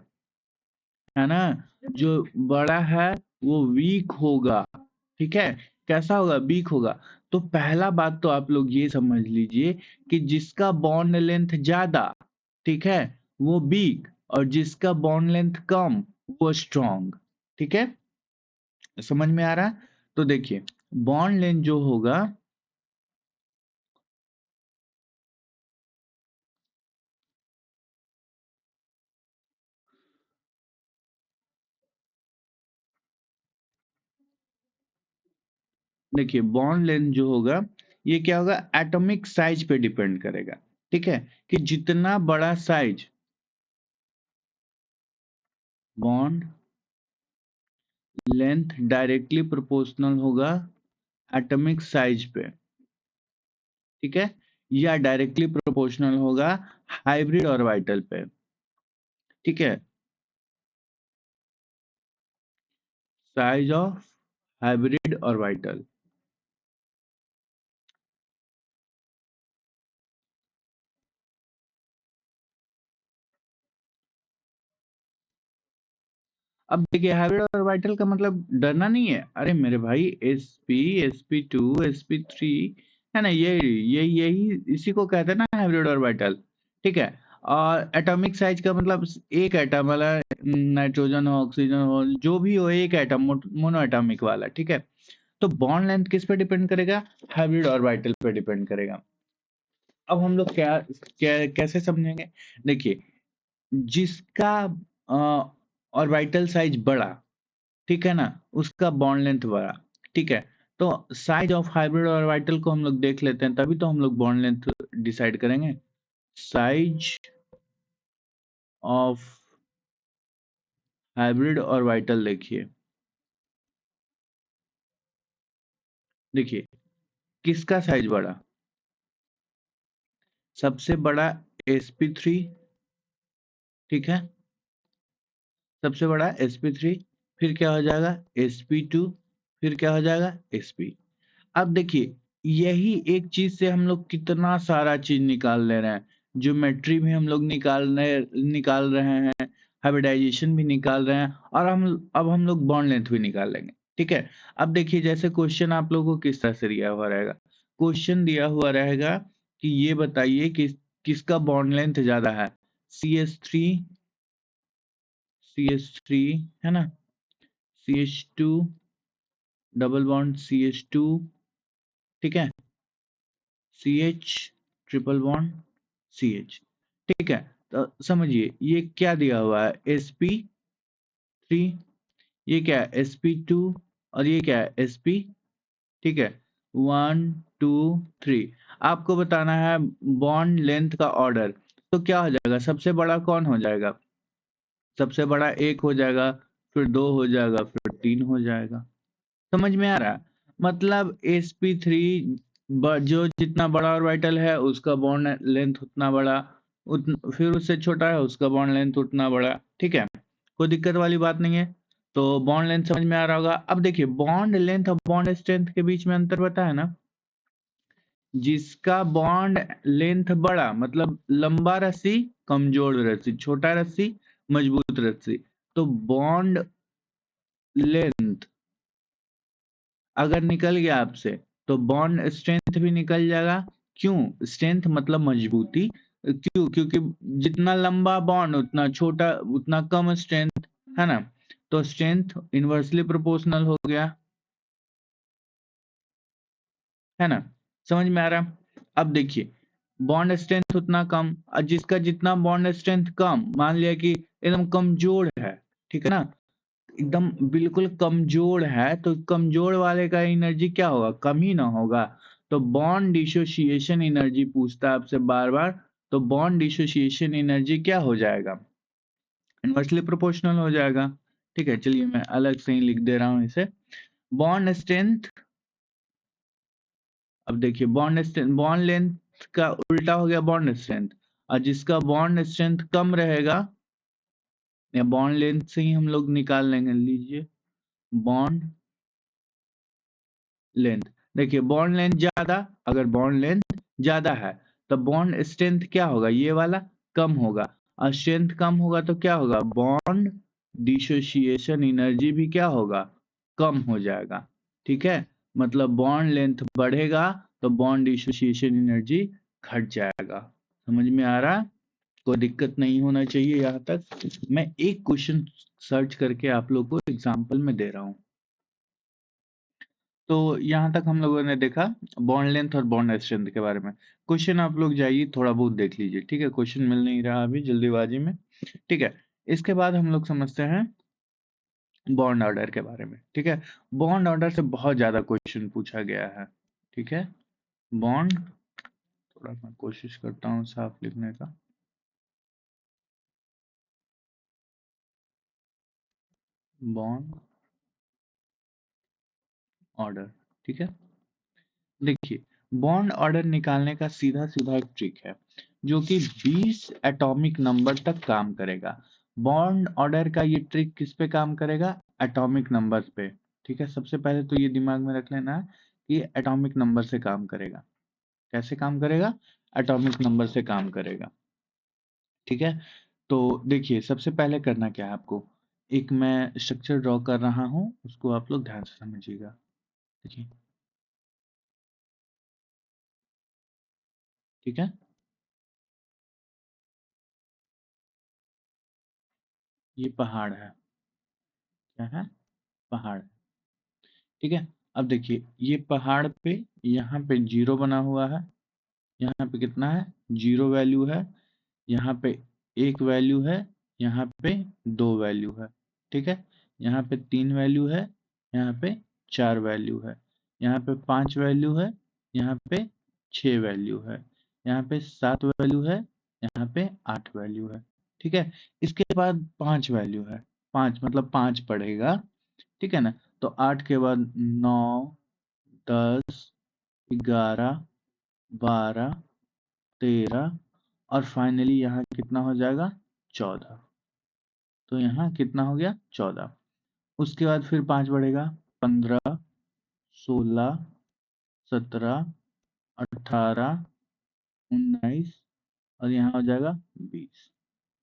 [SPEAKER 1] है ना, जो बड़ा है वो वीक होगा। ठीक है, कैसा होगा, वीक होगा। तो पहला बात तो आप लोग ये समझ लीजिए कि जिसका बॉन्ड लेंथ ज्यादा, ठीक है, वो वीक, और जिसका बॉन्ड लेंथ कम वो स्ट्रांग। ठीक है, समझ में आ रहा है। तो देखिए बॉन्ड लेंथ जो होगा, देखिए बॉन्ड लेंथ जो होगा ये क्या होगा, एटॉमिक साइज पे डिपेंड करेगा। ठीक है, कि जितना बड़ा size, bond length directly proportional होगा एटॉमिक साइज पे, ठीक है, या डायरेक्टली प्रोपोर्शनल होगा हाइब्रिड ऑर्बिटल पे। ठीक है, साइज ऑफ हाइब्रिड ऑर्बिटल। अब देखिए हाइब्रिड ऑर्बिटल का मतलब डरना नहीं है, अरे मेरे भाई sp2 sp3 है ना, यही इसी को कहते हैं ना हाइब्रिड ऑर्बिटल। ठीक है, और एटॉमिक साइज का मतलब एक एटम वाला, नाइट्रोजन हो ऑक्सीजन हो जो भी हो, एक एटम, मोनो एटॉमिक वाला। ठीक है, तो बॉन्ड लेंथ किस पे डिपेंड करेगा, हाइब्रिड ऑर्बिटल पे डिपेंड करेगा। अब हम लोग कैसे समझेंगे, देखिए जिसका ऑर्बिटल साइज बड़ा, ठीक है ना, उसका बॉन्ड लेंथ बड़ा। ठीक है, तो साइज ऑफ हाइब्रिड ऑर्बिटल को हम लोग देख लेते हैं, तभी तो हम लोग बॉन्ड लेंथ डिसाइड करेंगे। साइज ऑफ हाइब्रिड ऑर्बिटल देखिए, देखिए किसका साइज बड़ा, सबसे बड़ा sp3, ठीक है, सबसे बड़ा sp3, फिर क्या हो जाएगा sp2, फिर क्या हो जाएगा sp। अब देखिए यही एक चीज से हम लोग कितना सारा चीज निकाल ले रहे हैं, ज्योमेट्री भी हम लोग निकाल रहे हैं, हाइब्रिडाइजेशन भी निकाल रहे हैं, और अब हम लोग बॉन्ड लेंथ भी निकाल लेंगे। ठीक है, अब देखिए जैसे क्वेश्चन आप लोगों को किस तरह से दिया हुआ रहेगा, क्वेश्चन दिया हुआ रहेगा कि ये बताइए कि किसका बॉन्ड लेंथ ज्यादा है, CH3, CH3 है ना, CH2, डबल बॉन्ड CH2, ठीक है, CH, ट्रिपल बॉन्ड CH। ठीक है, तो समझिए ये क्या दिया हुआ है sp3, ये क्या है sp2, और ये क्या है sp। ठीक है, 1 2 3, आपको बताना है बॉन्ड लेंथ का ऑर्डर। तो क्या हो जाएगा, सबसे बड़ा कौन हो जाएगा, सबसे बड़ा एक हो जाएगा, फिर दो हो जाएगा, फिर तीन हो जाएगा। समझ में आ रहा है, मतलब sp3 जो जितना बड़ा ऑर्बिटल है उसका बॉन्ड लेंथ उतना बड़ा, फिर उससे छोटा है उसका बॉन्ड लेंथ उतना बड़ा। ठीक है, कोई दिक्कत वाली बात नहीं है। तो बॉन्ड लेंथ समझ में आ रहा होगा। अब देखिए बॉन्ड लेंथ और बॉन्ड स्ट्रेंथ के बीच में अंतर पता है ना, जिसका बॉन्ड लेंथ बड़ा मतलब लंबा रस्सी कमजोर रस्सी, छोटा रस्सी मजबूत रस्सी, तो बॉन्ड लेंथ अगर निकल गया आपसे तो बॉन्ड स्ट्रेंथ भी निकल जाएगा। क्यों, स्ट्रेंथ मतलब मजबूती, क्यों, क्योंकि जितना लंबा बॉन्ड उतना छोटा उतना कम स्ट्रेंथ, है ना, तो स्ट्रेंथ इनवर्सली प्रोपोर्शनल हो गया, है ना, समझ में आ रहा। अब देखिए बॉन्ड स्ट्रेंथ उतना कम, और जिसका जितना बॉन्ड स्ट्रेंथ कम, मान लिया कि एकदम कमजोर है, ठीक है ना, एकदम बिल्कुल कमजोर है, तो कमजोर वाले का एनर्जी क्या होगा, कम ही ना होगा। तो बॉन्ड डिसोसिएशन एनर्जी पूछता है आपसे बार बार, तो बॉन्ड डिसोसिएशन एनर्जी क्या हो जाएगा, इनवर्सली प्रोपोर्शनल हो जाएगा। ठीक है, चलिए मैं अलग से ही लिख दे रहा हूं इसे, बॉन्ड स्ट्रेंथ। अब देखिए बॉन्ड स्ट्रेंथ, बॉन्ड लेंथ का उल्टा हो गया बॉन्ड स्ट्रेंथ, और जिसका बॉन्ड स्ट्रेंथ कम रहेगा, या बॉन्ड लेंथ से ही हम लोग निकाल लेंगे, लीजिए बॉन्ड लेंथ। देखिए बॉन्ड लेंथ ज्यादा, अगर बॉन्ड लेंथ ज्यादा है तो बॉन्ड स्ट्रेंथ क्या होगा, ये वाला कम होगा, और स्ट्रेंथ कम होगा तो क्या होगा, बॉन्ड डिसोसिएशन एनर्जी भी क्या होगा, कम हो जाएगा। ठीक है, मतलब बॉन्ड लेंथ बढ़ेगा तो बॉन्ड डिसोसिएशन एनर्जी घट जाएगा। समझ में आ रहा, कोई दिक्कत नहीं होना चाहिए यहाँ तक। मैं एक क्वेश्चन सर्च करके आप लोग को एग्जाम्पल में दे रहा हूँ। तो यहाँ तक हम लोगों ने देखा बॉन्ड लेंथ और बॉन्ड स्ट्रेंथ के बारे में। क्वेश्चन आप लोग जाइए थोड़ा बहुत देख लीजिए, ठीक है, क्वेश्चन मिल नहीं रहा अभी जल्दीबाजी में। ठीक है, इसके बाद हम लोग समझते हैं बॉन्ड ऑर्डर के बारे में। ठीक है, बॉन्ड ऑर्डर से बहुत ज्यादा क्वेश्चन पूछा गया है। ठीक है, बॉन्ड, थोड़ा मैं कोशिश करता हूँ साफ लिखने का, बॉन्ड ऑर्डर। ठीक है, देखिए बॉन्ड ऑर्डर निकालने का सीधा सीधा एक ट्रिक है जो कि 20 एटॉमिक नंबर तक काम करेगा। बॉन्ड ऑर्डर का ये ट्रिक किस पे काम करेगा, एटॉमिक नंबर्स पे। ठीक है, सबसे पहले तो ये दिमाग में रख लेना है कि एटॉमिक नंबर से काम करेगा। कैसे काम करेगा, एटॉमिक नंबर से काम करेगा। ठीक है, तो देखिए सबसे पहले करना क्या है आपको, एक मैं स्ट्रक्चर ड्रॉ कर रहा हूँ, उसको आप लोग ध्यान से समझिएगा। देखिए, ठीक है, ये पहाड़ है, क्या है, पहाड़। ठीक है, अब देखिए ये पहाड़ पे यहाँ पे जीरो बना हुआ है, यहाँ पे कितना है, जीरो वैल्यू है, यहाँ पे एक वैल्यू है, यहाँ पे दो वैल्यू है। ठीक है, यहाँ पे तीन वैल्यू है, यहाँ पे चार वैल्यू है, यहाँ पे पांच वैल्यू है, यहाँ पे छह वैल्यू है, यहाँ पे सात वैल्यू है, यहाँ पे आठ वैल्यू है। ठीक है, इसके बाद पांच वैल्यू है, पांच मतलब पांच पड़ेगा। ठीक है ना, तो आठ के बाद नौ, 10, 11, 12, 13, और फाइनली यहाँ कितना हो जाएगा, 14। तो यहाँ कितना हो गया 14। उसके बाद फिर 5 बढ़ेगा, 15, 16, 17, 18, 19 और यहाँ हो जाएगा 20।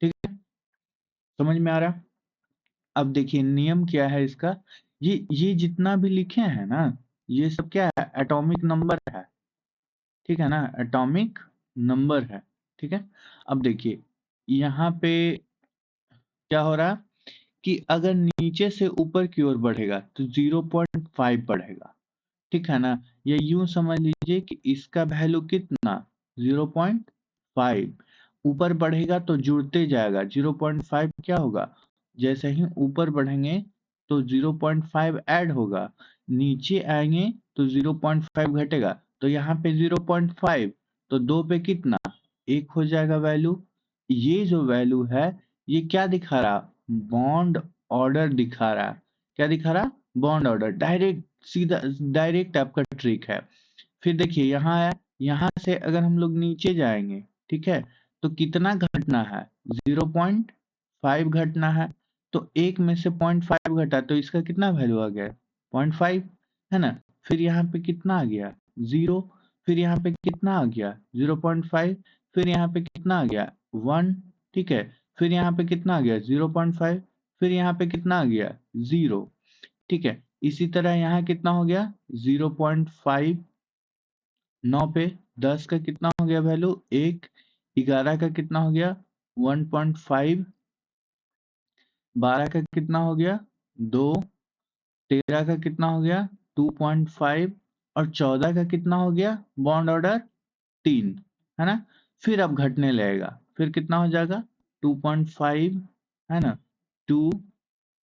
[SPEAKER 1] ठीक है, समझ में आ रहा है? अब देखिए नियम क्या है इसका, ये जितना भी लिखे हैं ना, ये सब क्या है, एटॉमिक नंबर है। ठीक है ना, एटॉमिक नंबर है। ठीक है, अब देखिए यहाँ पे क्या हो रहा है कि अगर नीचे से ऊपर की ओर बढ़ेगा तो 0.5 बढ़ेगा। ठीक है ना, या यूं समझ लीजिए कि इसका वैल्यू कितना 0.5, ऊपर बढ़ेगा तो जुड़ते जाएगा, 0.5 क्या होगा, जैसे ही ऊपर बढ़ेंगे तो 0.5 ऐड होगा, नीचे आएंगे तो 0.5 घटेगा, तो यहाँ पे 0.5, तो दो पे कितना, एक हो जाएगा वैल्यू। ये जो वैल्यू है ये क्या दिखा रहा, बॉन्ड ऑर्डर दिखा रहा। क्या दिखा रहा, बॉन्ड ऑर्डर, डायरेक्ट सीधा डायरेक्ट आपका ट्रिक है। फिर देखिए यहाँ है, यहाँ से अगर हम लोग नीचे जाएंगे, ठीक है, तो कितना घटना है, 0.5 घटना है, तो एक में से 0.5 घटा तो इसका कितना वैल्यू आ गया, 0.5, है ना। फिर यहाँ पे कितना आ गया, 0, फिर यहाँ पे कितना आ गया 0.5, फिर यहाँ पे कितना आ गया 1, ठीक है, फिर यहाँ पे कितना आ गया 0.5, फिर यहाँ पे कितना आ गया 0। ठीक है, इसी तरह यहाँ कितना हो गया 0.5, 9 पे 10 का कितना हो गया वैल्यू 1, 11 का कितना हो गया 1.5, 12 का कितना हो गया 2, 13 का कितना हो गया 2.5 और 14 का कितना हो गया बॉन्ड ऑर्डर 3, है ना। फिर अब घटने लगेगा, फिर कितना हो जाएगा 2.5, है ना, 2,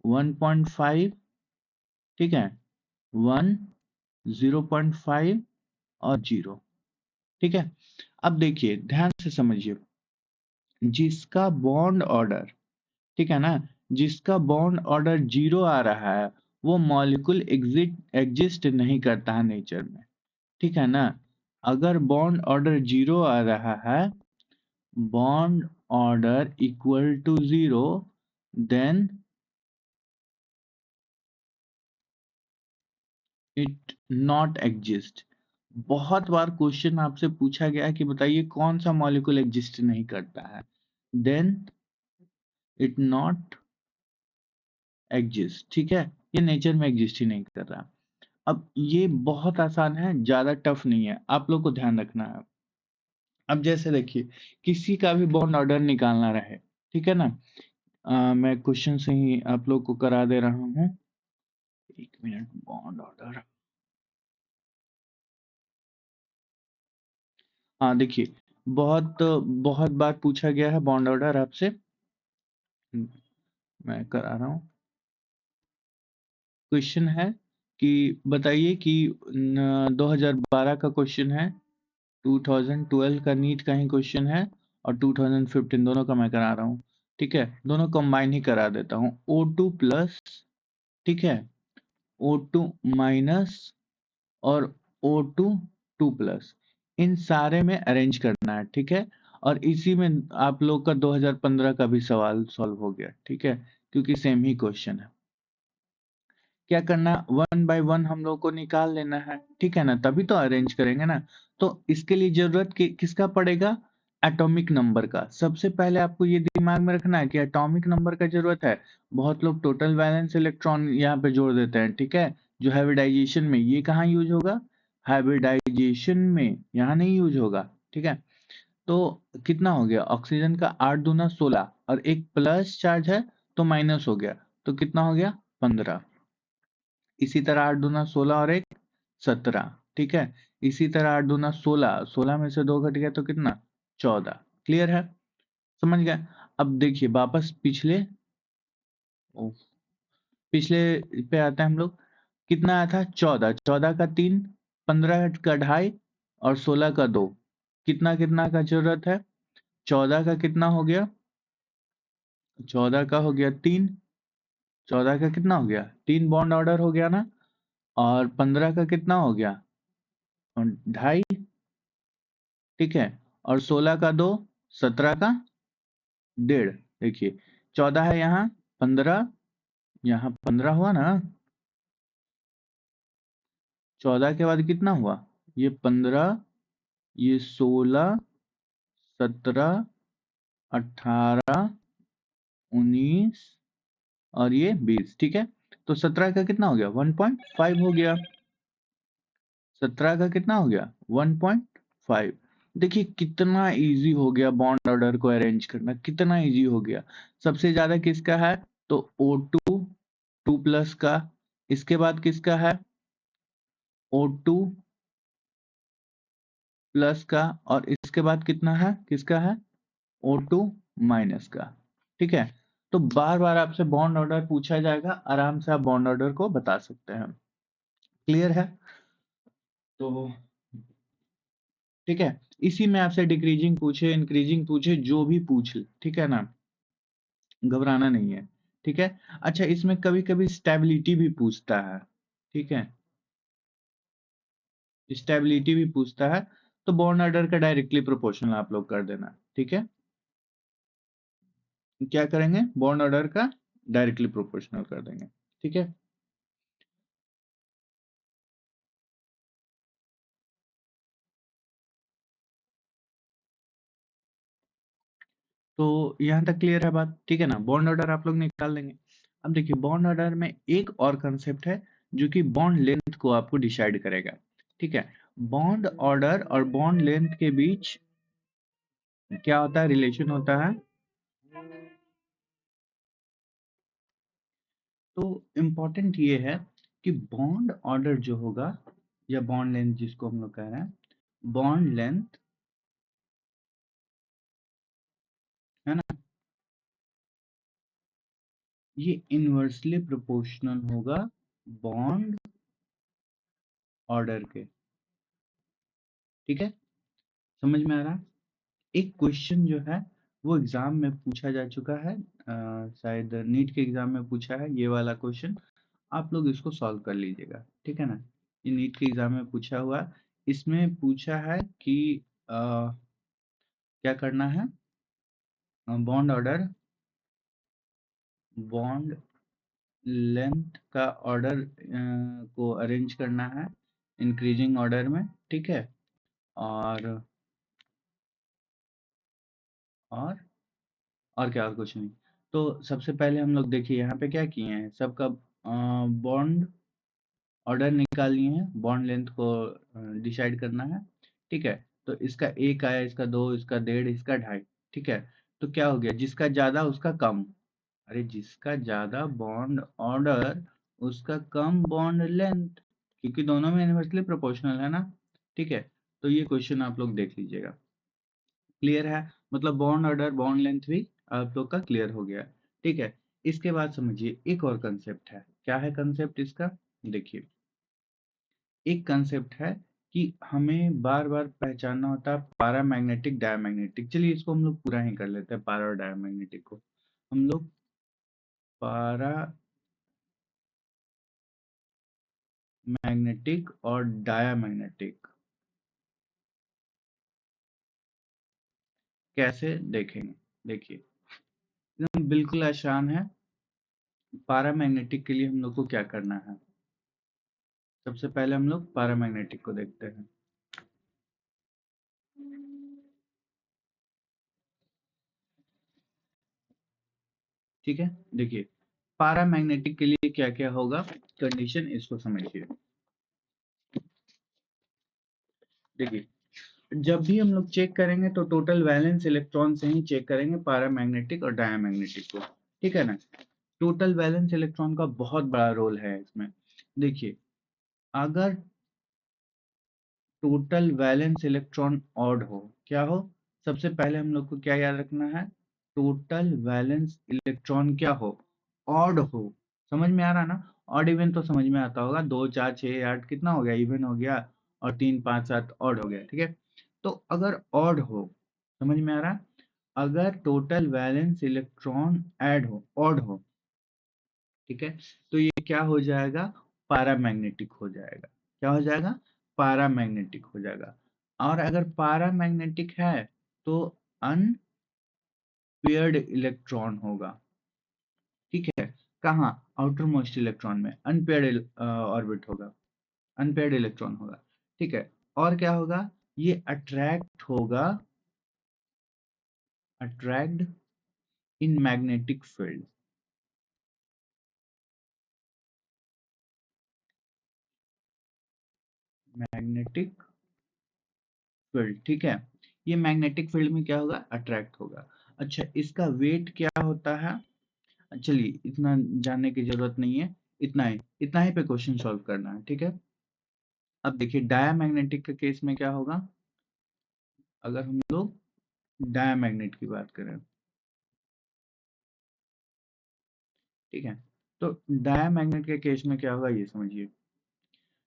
[SPEAKER 1] 1.5, ठीक है, 1, 0.5 और 0। ठीक है, अब देखिए ध्यान से समझिए, जिसका बॉन्ड ऑर्डर, ठीक है ना, जिसका बॉन्ड ऑर्डर 0 आ रहा है वो मॉलिक्यूल एग्जिस्ट नहीं करता है नेचर में। ठीक है ना, अगर बॉन्ड ऑर्डर 0 आ रहा है, bond order equal to 0, then it not exist. बहुत बार क्वेश्चन आपसे पूछा गया कि बताइए कौन सा मॉलिक्यूल एग्जिस्ट नहीं करता है, देन इट नॉट एग्जिस्ट। ठीक है, ये नेचर में एग्जिस्ट ही नहीं कर रहा। अब ये बहुत आसान है, ज्यादा टफ नहीं है, आप लोग को ध्यान रखना है। अब जैसे देखिए किसी का भी बॉन्ड ऑर्डर निकालना रहे, ठीक है ना, मैं क्वेश्चन से ही आप लोग को करा दे रहा हूँ, एक मिनट, बॉन्ड ऑर्डर, हाँ देखिए, बहुत बहुत बार पूछा गया है बॉन्ड ऑर्डर आपसे, मैं करा रहा हूँ। क्वेश्चन है कि बताइए कि 2012 का क्वेश्चन है, 2012 का नीट का ही क्वेश्चन है, और 2015 दोनों का मैं करा रहा हूँ। ठीक है, दोनों कंबाइन ही करा देता हूँ, O2 प्लस, ठीक है, O2 माइनस और O2 2 प्लस, इन सारे में अरेंज करना है। ठीक है, और इसी में आप लोग का 2015 का भी सवाल सॉल्व हो गया। ठीक है, क्योंकि सेम ही क्वेश्चन है। क्या करना, वन बाय वन हम लोग को निकाल लेना है, ठीक है ना, तभी तो अरेंज करेंगे ना। तो इसके लिए जरूरत किसका पड़ेगा, एटॉमिक नंबर का। सबसे पहले आपको ये दिमाग में रखना है कि एटॉमिक नंबर का जरूरत है। बहुत लोग टोटल वैलेंस इलेक्ट्रॉन यहाँ पे जोड़ देते हैं, ठीक है, जो हाइब्रिडाइजेशन में, ये कहाँ यूज होगा, हाइब्रिडाइजेशन में, यहाँ नहीं यूज होगा। ठीक है, तो कितना हो गया, ऑक्सीजन का 8 दूना 16 और एक प्लस चार्ज है तो माइनस हो गया, तो कितना हो गया 15। इसी तरह 8 दूना 16 और एक 17, ठीक है, इसी तरह 8 दूना 16, 16 में से 2 घट गया तो कितना 14। क्लियर है, समझ गए। अब देखिए वापस पिछले, ओ, पिछले पे आते हैं हम लोग। कितना आया था 14, 14 का 3, 15 का 2.5 और 16 का 2, कितना कितना का जरूरत है, 14 का कितना हो गया, 14 का हो गया 3, 14 का कितना हो गया 3 बॉन्ड ऑर्डर हो गया ना, और 15 का कितना हो गया 2.5, ठीक है, और 16 का 2, 17 का 1.5। देखिए 14 है यहाँ, 15, यहाँ 15 हुआ ना, 14 के बाद कितना हुआ, ये 15, ये 16, 17, 18, 19 और ये 20, ठीक है। तो 17 का कितना हो गया, 1.5 हो गया। 17 का कितना हो गया, 1.5। देखिए कितना इजी हो गया बॉन्ड ऑर्डर को अरेंज करना, कितना इजी हो गया। सबसे ज्यादा किसका है, तो O2 2+ का, इसके बाद किसका है, O2 प्लस का, और इसके बाद कितना है, किसका है, O2 माइनस का, ठीक है। तो बार बार आपसे बॉन्ड ऑर्डर पूछा जाएगा, आराम से आप बॉन्ड ऑर्डर को बता सकते हैं। क्लियर है, तो ठीक है। इसी में आपसे डिक्रीजिंग पूछे, इंक्रीजिंग पूछे, जो भी पूछ ले, ठीक है ना, घबराना नहीं है, ठीक है। अच्छा, इसमें कभी कभी स्टेबिलिटी भी पूछता है, ठीक है, स्टेबिलिटी भी पूछता है। तो बॉन्ड ऑर्डर का डायरेक्टली प्रोपोर्शनल आप लोग कर देना, ठीक है। क्या करेंगे, बॉन्ड ऑर्डर का डायरेक्टली प्रोपोर्शनल कर देंगे, ठीक है। तो यहाँ तक क्लियर है बात, ठीक है ना। बॉन्ड ऑर्डर आप लोग निकाल लेंगे। अब देखिए बॉन्ड ऑर्डर में एक और कंसेप्ट है जो कि बॉन्ड लेंथ को आपको डिसाइड करेगा, ठीक है। बॉन्ड ऑर्डर और बॉन्ड लेंथ के बीच क्या होता है, रिलेशन होता है। तो इम्पोर्टेंट ये है कि बॉन्ड ऑर्डर जो होगा, या बॉन्ड लेंथ जिसको हम लोग कह रहे हैं, बॉन्ड लेंथ है ना, ये इनवर्सली प्रोपोर्शनल होगा बॉन्ड ऑर्डर के, ठीक है। समझ में आ रहा है। एक क्वेश्चन जो है वो एग्जाम में पूछा जा चुका है, शायद नीट के एग्जाम में पूछा है ये वाला क्वेश्चन। आप लोग इसको सॉल्व कर लीजिएगा, ठीक है ना। ये नीट के एग्जाम में पूछा हुआ, इसमें पूछा है कि क्या करना है, बॉन्ड ऑर्डर, बॉन्ड लेंथ का ऑर्डर को अरेंज करना है इंक्रीजिंग ऑर्डर में, ठीक है। और और और क्या, और कुछ नहीं। तो सबसे पहले हम लोग देखिए यहाँ पे क्या किए हैं, सबका बॉन्ड ऑर्डर निकाल लिए हैं, बॉन्ड लेंथ को डिसाइड करना है, ठीक है। तो इसका एक आया, इसका दो, इसका डेढ़, इसका ढाई, ठीक है। तो क्या हो गया, जिसका ज्यादा उसका कम, अरे जिसका ज्यादा बॉन्ड ऑर्डर उसका कम बॉन्ड लेंथ, क्योंकि दोनों में इनवर्सली प्रोपोर्शनल है ना, ठीक है। तो ये क्वेश्चन आप लोग देख लीजिएगा। क्लियर है, मतलब बॉन्ड ऑर्डर बॉन्ड लेंथ भी आप लोग का क्लियर हो गया, ठीक है। इसके बाद समझिए एक और कंसेप्ट है, क्या है कंसेप्ट इसका, देखिए एक कंसेप्ट है कि हमें बार बार पहचानना होता है पैरामैग्नेटिक डायमैग्नेटिक। चलिए इसको हम लोग पूरा ही कर लेते हैं, पारा और डायमैग्नेटिक को हम लोग पारा मैग्नेटिक और डायमैग्नेटिक कैसे देखेंगे, देखिए एकदम बिल्कुल आसान है। पैरामैग्नेटिक के लिए हम लोग को क्या करना है, सबसे पहले हम लोग पैरामैग्नेटिक को देखते हैं, ठीक है। देखिए पैरामैग्नेटिक के लिए क्या क्या होगा कंडीशन, इसको समझिए। देखिए जब भी हम लोग चेक करेंगे तो टोटल वैलेंस इलेक्ट्रॉन से ही चेक करेंगे पैरामैग्नेटिक और डायमैग्नेटिक को, ठीक है ना। टोटल वैलेंस इलेक्ट्रॉन का बहुत बड़ा रोल है इसमें। देखिए अगर टोटल वैलेंस इलेक्ट्रॉन ऑड हो, क्या हो, सबसे पहले हम लोग को क्या याद रखना है, टोटल वैलेंस इलेक्ट्रॉन क्या हो, ऑड हो। समझ में आ रहा ना, ऑड इवन तो समझ में आता होगा, 2 4 6 8 कितना हो गया, इवन हो गया, और 3 5 7 ऑड हो गया, ठीक है। तो अगर ऑड हो, समझ में आ रहा, अगर टोटल वैलेंस इलेक्ट्रॉन ऐड हो, ऑड हो, ठीक है, तो ये क्या हो जाएगा, पैरामैग्नेटिक हो जाएगा। क्या हो जाएगा, पैरामैग्नेटिक हो जाएगा। और अगर पैरामैग्नेटिक है तो अनपेयर्ड इलेक्ट्रॉन होगा, ठीक है। कहाँ? आउटर मोस्ट इलेक्ट्रॉन में अनपेयर्ड ऑर्बिट होगा, अनपेयर्ड इलेक्ट्रॉन होगा। ठीक है। और क्या होगा? ये अट्रैक्ट होगा, attract in magnetic field, magnetic field. ठीक है। ये मैग्नेटिक फील्ड में क्या होगा? अट्रैक्ट होगा। अच्छा, इसका वेट क्या होता है? चलिए, इतना जानने की जरूरत नहीं है, इतना ही पे क्वेश्चन सॉल्व करना है। ठीक है। अब देखिए डायामैग्नेटिक के केस में क्या होगा, अगर हम लोग डायामैग्नेट की बात करें। ठीक है। तो डायामैग्नेट के केस में क्या होगा ये समझिए।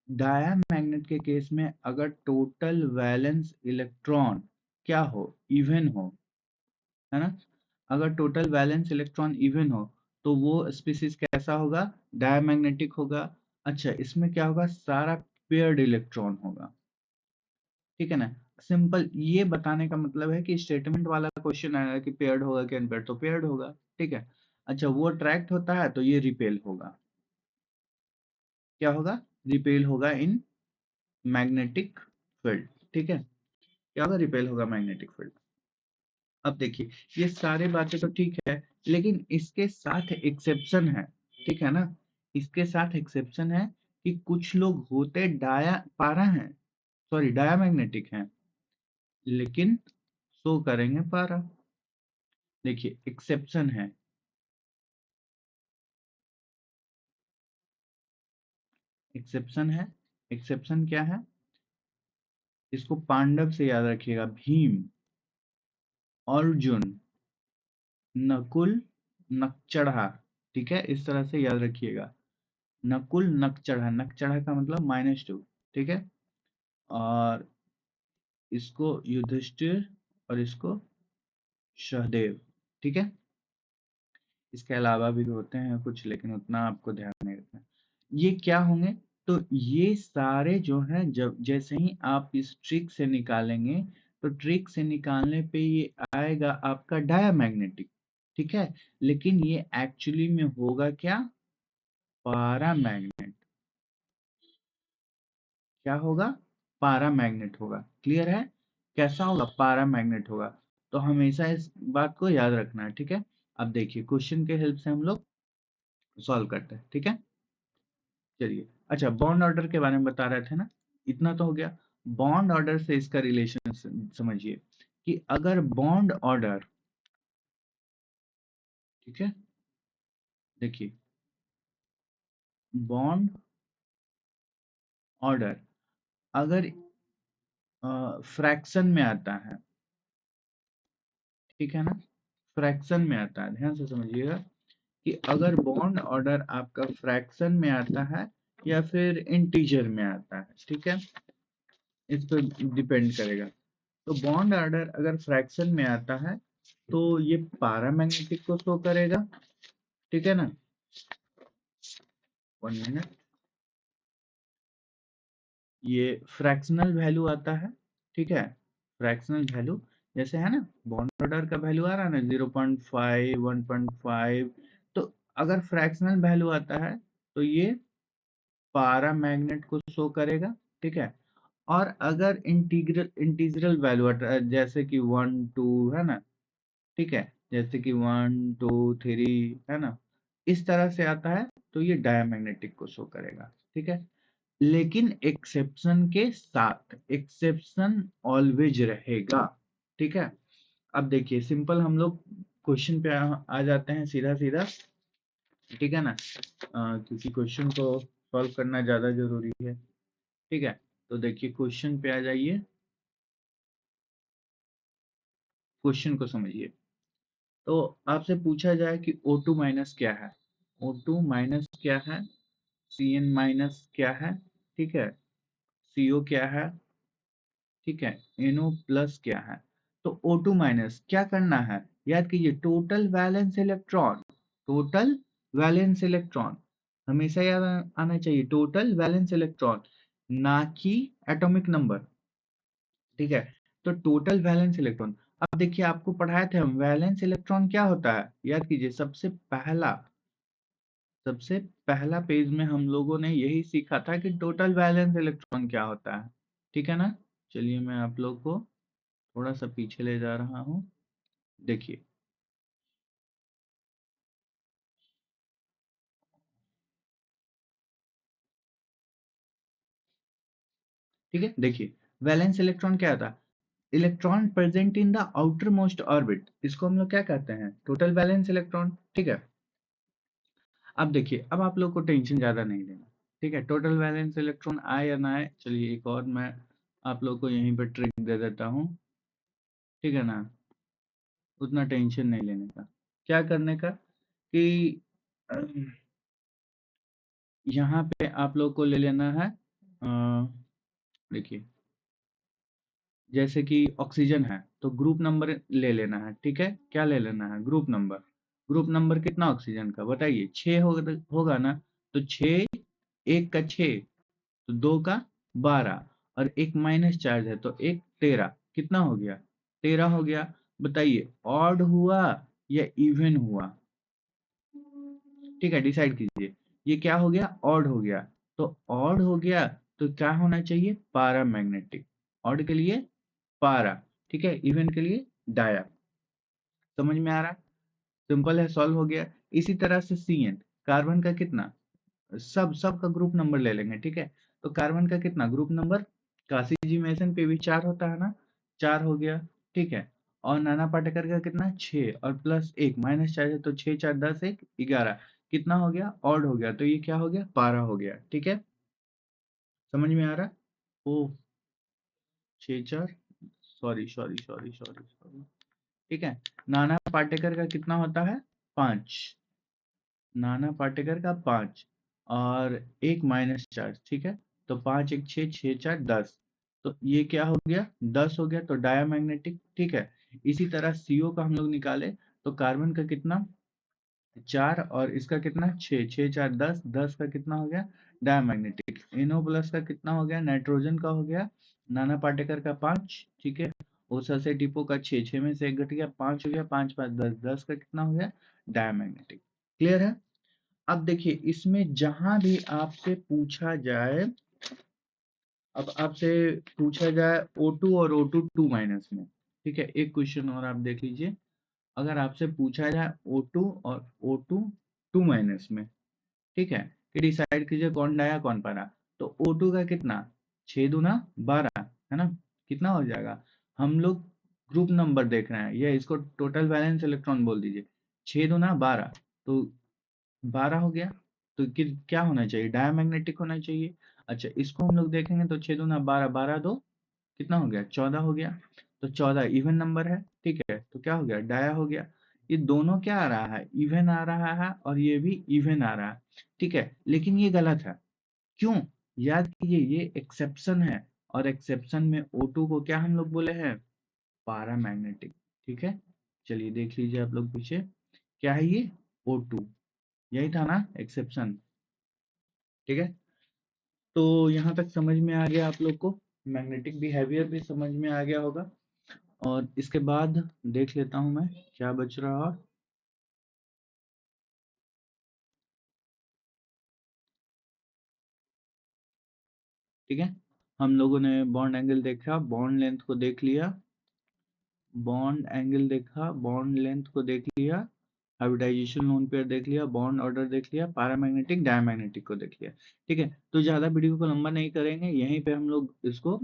[SPEAKER 1] डायामैग्नेट के केस में अगर टोटल वैलेंस इलेक्ट्रॉन क्या हो? इवन हो, है ना? अगर टोटल वैलेंस इलेक्ट्रॉन इवन हो तो वो स्पीसीज कैसा होगा? डायामैग्नेटिक होगा। अच्छा, इसमें क्या होगा? सारा पेयर्ड इलेक्ट्रॉन होगा। ठीक है ना? सिंपल ये बताने का मतलब है कि स्टेटमेंट वाला क्वेश्चन आएगा कि पेयर्ड होगा कि अनपेयर्ड, तो पेयर्ड होगा। ठीक है। अच्छा, वो अट्रैक्ट होता है तो ये रिपेल होगा। क्या होगा? रिपेल होगा इन मैग्नेटिक फील्ड। ठीक है। क्या होगा? रिपेल होगा मैग्नेटिक फील्ड। अब देखिए, ये सारी बातें तो ठीक है, लेकिन इसके साथ एक्सेप्शन है। ठीक है ना? इसके साथ एक्सेप्शन है कि कुछ लोग होते डाया पारा हैं, सॉरी डायामैग्नेटिक हैं, लेकिन शो करेंगे पारा। देखिए एक्सेप्शन है, एक्सेप्शन है। एक्सेप्शन क्या है? इसको पांडव से याद रखिएगा, भीम, अर्जुन, नकुल, नक्चढ़ा। ठीक है, इस तरह से याद रखिएगा। नकुल, नक्चढ़ा, नक्चढ़ा का मतलब -2। ठीक है। और इसको युधिष्ठिर और इसको सहदेव। ठीक है। इसके अलावा भी होते हैं कुछ, लेकिन उतना आपको ध्यान नहीं रखना। ये क्या होंगे? तो ये सारे जो हैं, जब जैसे ही आप इस ट्रिक से निकालेंगे, तो ट्रिक से निकालने पे ये आएगा आपका डायामैग्नेटिक। ठीक है। लेकिन ये एक्चुअली में होगा क्या? पारामैग्नेट। क्या होगा? पारामैग्नेट होगा। क्लियर है? कैसा होगा? पारामैग्नेट होगा। तो हमेशा इस बात को याद रखना है। ठीक है। अब देखिए क्वेश्चन के हेल्प से हम लोग सॉल्व करते हैं। ठीक है। चलिए, अच्छा बॉन्ड ऑर्डर के बारे में बता रहे थे ना, इतना तो हो गया। बॉन्ड ऑर्डर से इसका रिलेशन समझिए कि अगर बॉन्ड ऑर्डर, ठीक है, देखिए बॉन्ड ऑर्डर अगर फ्रैक्शन में आता है, ठीक है ना, फ्रैक्शन में आता है, ध्यान से समझिएगा कि अगर बॉन्ड ऑर्डर आपका फ्रैक्शन में आता है या फिर इंटीजर में आता है, ठीक है, इस पर डिपेंड करेगा। तो बॉन्ड ऑर्डर अगर फ्रैक्शन में आता है तो ये पारामैग्नेटिक को शो करेगा। ठीक है ना? 1 मिनट। ये फ्रैक्शनल वैल्यू आता है। ठीक है। फ्रैक्शनल वैल्यू जैसे है ना, बॉन्ड ऑर्डर का वैल्यू आ रहा है ना 0.5, 1.5। तो अगर फ्रैक्शनल वैल्यू आता है तो ये पारामैग्नेट को शो करेगा। ठीक है। और अगर इंटीग्रल वैल्यू जैसे कि 1 2 है ना, ठीक है, जैसे कि 1 2 3 है ना, इस तरह से आता है तो ये डायमैग्नेटिक को शो करेगा। ठीक है। लेकिन एक्सेप्शन के साथ, एक्सेप्शन ऑलवेज रहेगा। ठीक है। अब देखिए सिंपल हम लोग क्वेश्चन पे आ जाते हैं सीधा सीधा। ठीक है ना? क्योंकि क्वेश्चन को सॉल्व करना ज्यादा जरूरी है। ठीक है। तो देखिए क्वेश्चन पे आ जाइए, क्वेश्चन को समझिए। तो आपसे पूछा जाए कि O2 माइनस क्या है? O2 माइनस क्या है? Cn माइनस क्या है? ठीक है। CO क्या है? ठीक है। NO प्लस क्या है? तो O2 माइनस क्या करना है? याद कीजिए, total valence electron, total valence electron हमेशा याद आना चाहिए, टोटल वैलेंस इलेक्ट्रॉन, ना कि एटॉमिक नंबर। ठीक है। तो टोटल वैलेंस इलेक्ट्रॉन, अब देखिए आपको पढ़ाए थे हम, वैलेंस इलेक्ट्रॉन क्या होता है? याद कीजिए, सबसे पहला सबसे पहला पेज में हम लोगों ने यही सीखा था कि टोटल वैलेंस इलेक्ट्रॉन क्या होता है, ठीक है ना। चलिए मैं आप लोग को थोड़ा सा पीछे ले जा रहा हूँ, देखिए। ठीक है, देखिए वैलेंस इलेक्ट्रॉन क्या था, electron present in the outer most orbit, इसको हम लोग क्या कहते हैं, टोटल वैलेंस इलेक्ट्रॉन, ठीक है। अब देखिए, अब आप लोग को टेंशन ज्यादा नहीं लेना, ठीक है। टोटल वैलेंस इलेक्ट्रॉन आए या ना आए, चलिए एक और मैं आप लोग को यहीं पर ट्रिक दे देता हूँ, ठीक है ना। उतना टेंशन नहीं लेने का, क्या करने का कि यहाँ पे आप लोग को ले लेना है, देखिए जैसे कि ऑक्सीजन है तो ग्रुप नंबर ले लेना है, ठीक है। क्या ले लेना है, ग्रुप नंबर। ग्रुप नंबर कितना ऑक्सीजन का बताइए, 6 होगा ना। तो 6, एक का 6, तो 2 का 12, और एक माइनस चार्ज है तो एक 13, कितना हो गया, 13 हो गया। बताइए ऑड हुआ या इवन हुआ, ठीक है, डिसाइड कीजिए। ये क्या हो गया, ऑड हो गया। तो ऑड हो गया तो क्या होना चाहिए, पारा मैग्नेटिक। ऑड के लिए पारा, ठीक है, इवन के लिए डाया। समझ में आ रहा, सिंपल है, सॉल्व हो गया। इसी तरह से CN, कार्बन का कितना, सब का ग्रुप नंबर ले लेंगे, ठीक है। तो कार्बन का कितना group number, Kashi ji mason पे भी 4 होता है ना, 4 हो गया, ठीक है। और नाना पाटेकर का कितना, 6 और प्लस 1 माइनस चार्ज है तो 6 4 10 1 11, कितना हो गया, ऑड हो गया, तो ये क्या हो गया, पारा हो गया, ठीक है। समझ में आ रहा, ओ 6 4, sorry sorry sorry sorry sorry, ठीक है। नाना पाटेकर का कितना होता है, 5, नाना पाटेकर का 5 और एक माइनस चार्ज, ठीक है। तो 5 1 6 6 4 10, तो ये क्या हो गया, 10 हो गया, तो डायामैग्नेटिक, ठीक है। इसी तरह CO का हम लोग निकाले तो कार्बन का कितना, 4 और इसका कितना, 6 6 4 10, 10 का कितना हो गया, डायामैग्नेटिक। NO प्लस का कितना हो गया, नाइट्रोजन का हो गया, नाना पाटेकर का 5, ठीक है। ओसा से डिपो का 6 6 में से एक घट गया, 5 हो गया, 5 5 10, 10 का कितना हो गया, डायामैग्नेटिक। क्लियर है। अब देखिए इसमें जहां भी आपसे पूछा जाए, अब आपसे पूछा जाए O2 और O2 2 माइनस में, ठीक है, एक क्वेश्चन और आप देख लीजिए। अगर आपसे पूछा जाए O2 और O2 2 माइनस में, ठीक है, कि डिसाइड कीजिए कौन डाया कौन पारा। तो O2 का कितना, 6 दूना 12, है ना, कितना हो जाएगा। हम लोग ग्रुप नंबर देख रहे हैं, या इसको टोटल वैलेंस इलेक्ट्रॉन बोल दीजिए, 6 दूना 12, तो 12 हो गया। तो क्या होना चाहिए, डायमैग्नेटिक होना चाहिए। अच्छा इसको हम लोग देखेंगे तो 6 दूना 12, 12 2 कितना हो गया, 14 हो गया। तो 14 इवन नंबर है, ठीक है, तो क्या हो गया, डाया हो गया। ये दोनों क्या आ रहा है, इवन आ रहा है, और ये भी इवन आ रहा है, ठीक है। लेकिन ये गलत है, क्यों, याद कीजिए ये एक्सेप्शन है, और एक्सेप्शन में O2 को क्या हम लोग बोले हैं, पारामैग्नेटिक, ठीक है। चलिए देख लीजिए आप लोग पीछे, क्या है ये, O2, यही था ना एक्सेप्शन, ठीक है। तो यहाँ तक समझ में आ गया आप लोग को, मैग्नेटिक बिहेवियर भी समझ में आ गया होगा। और इसके बाद देख लेता हूँ मैं क्या बच रहा है, ठीक है। हम लोगों ने बॉन्ड एंगल देखा, बॉन्ड लेंथ को देख लिया, बॉन्ड एंगल देखा, बॉन्ड लेंथ को देख लिया, हाइब्रिडाइजेशन लोन पेयर देख लिया, बॉन्ड ऑर्डर देख लिया, पैरामैग्नेटिक डायमैग्नेटिक को देख लिया, ठीक है। तो ज्यादा वीडियो को लंबा नहीं करेंगे, यहीं पे हम लोग इसको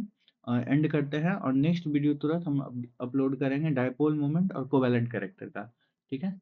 [SPEAKER 1] एंड करते हैं, और नेक्स्ट वीडियो तुरंत हम अपलोड करेंगे डायपोल मोमेंट और कोवेलेंट कैरेक्टर का, ठीक है।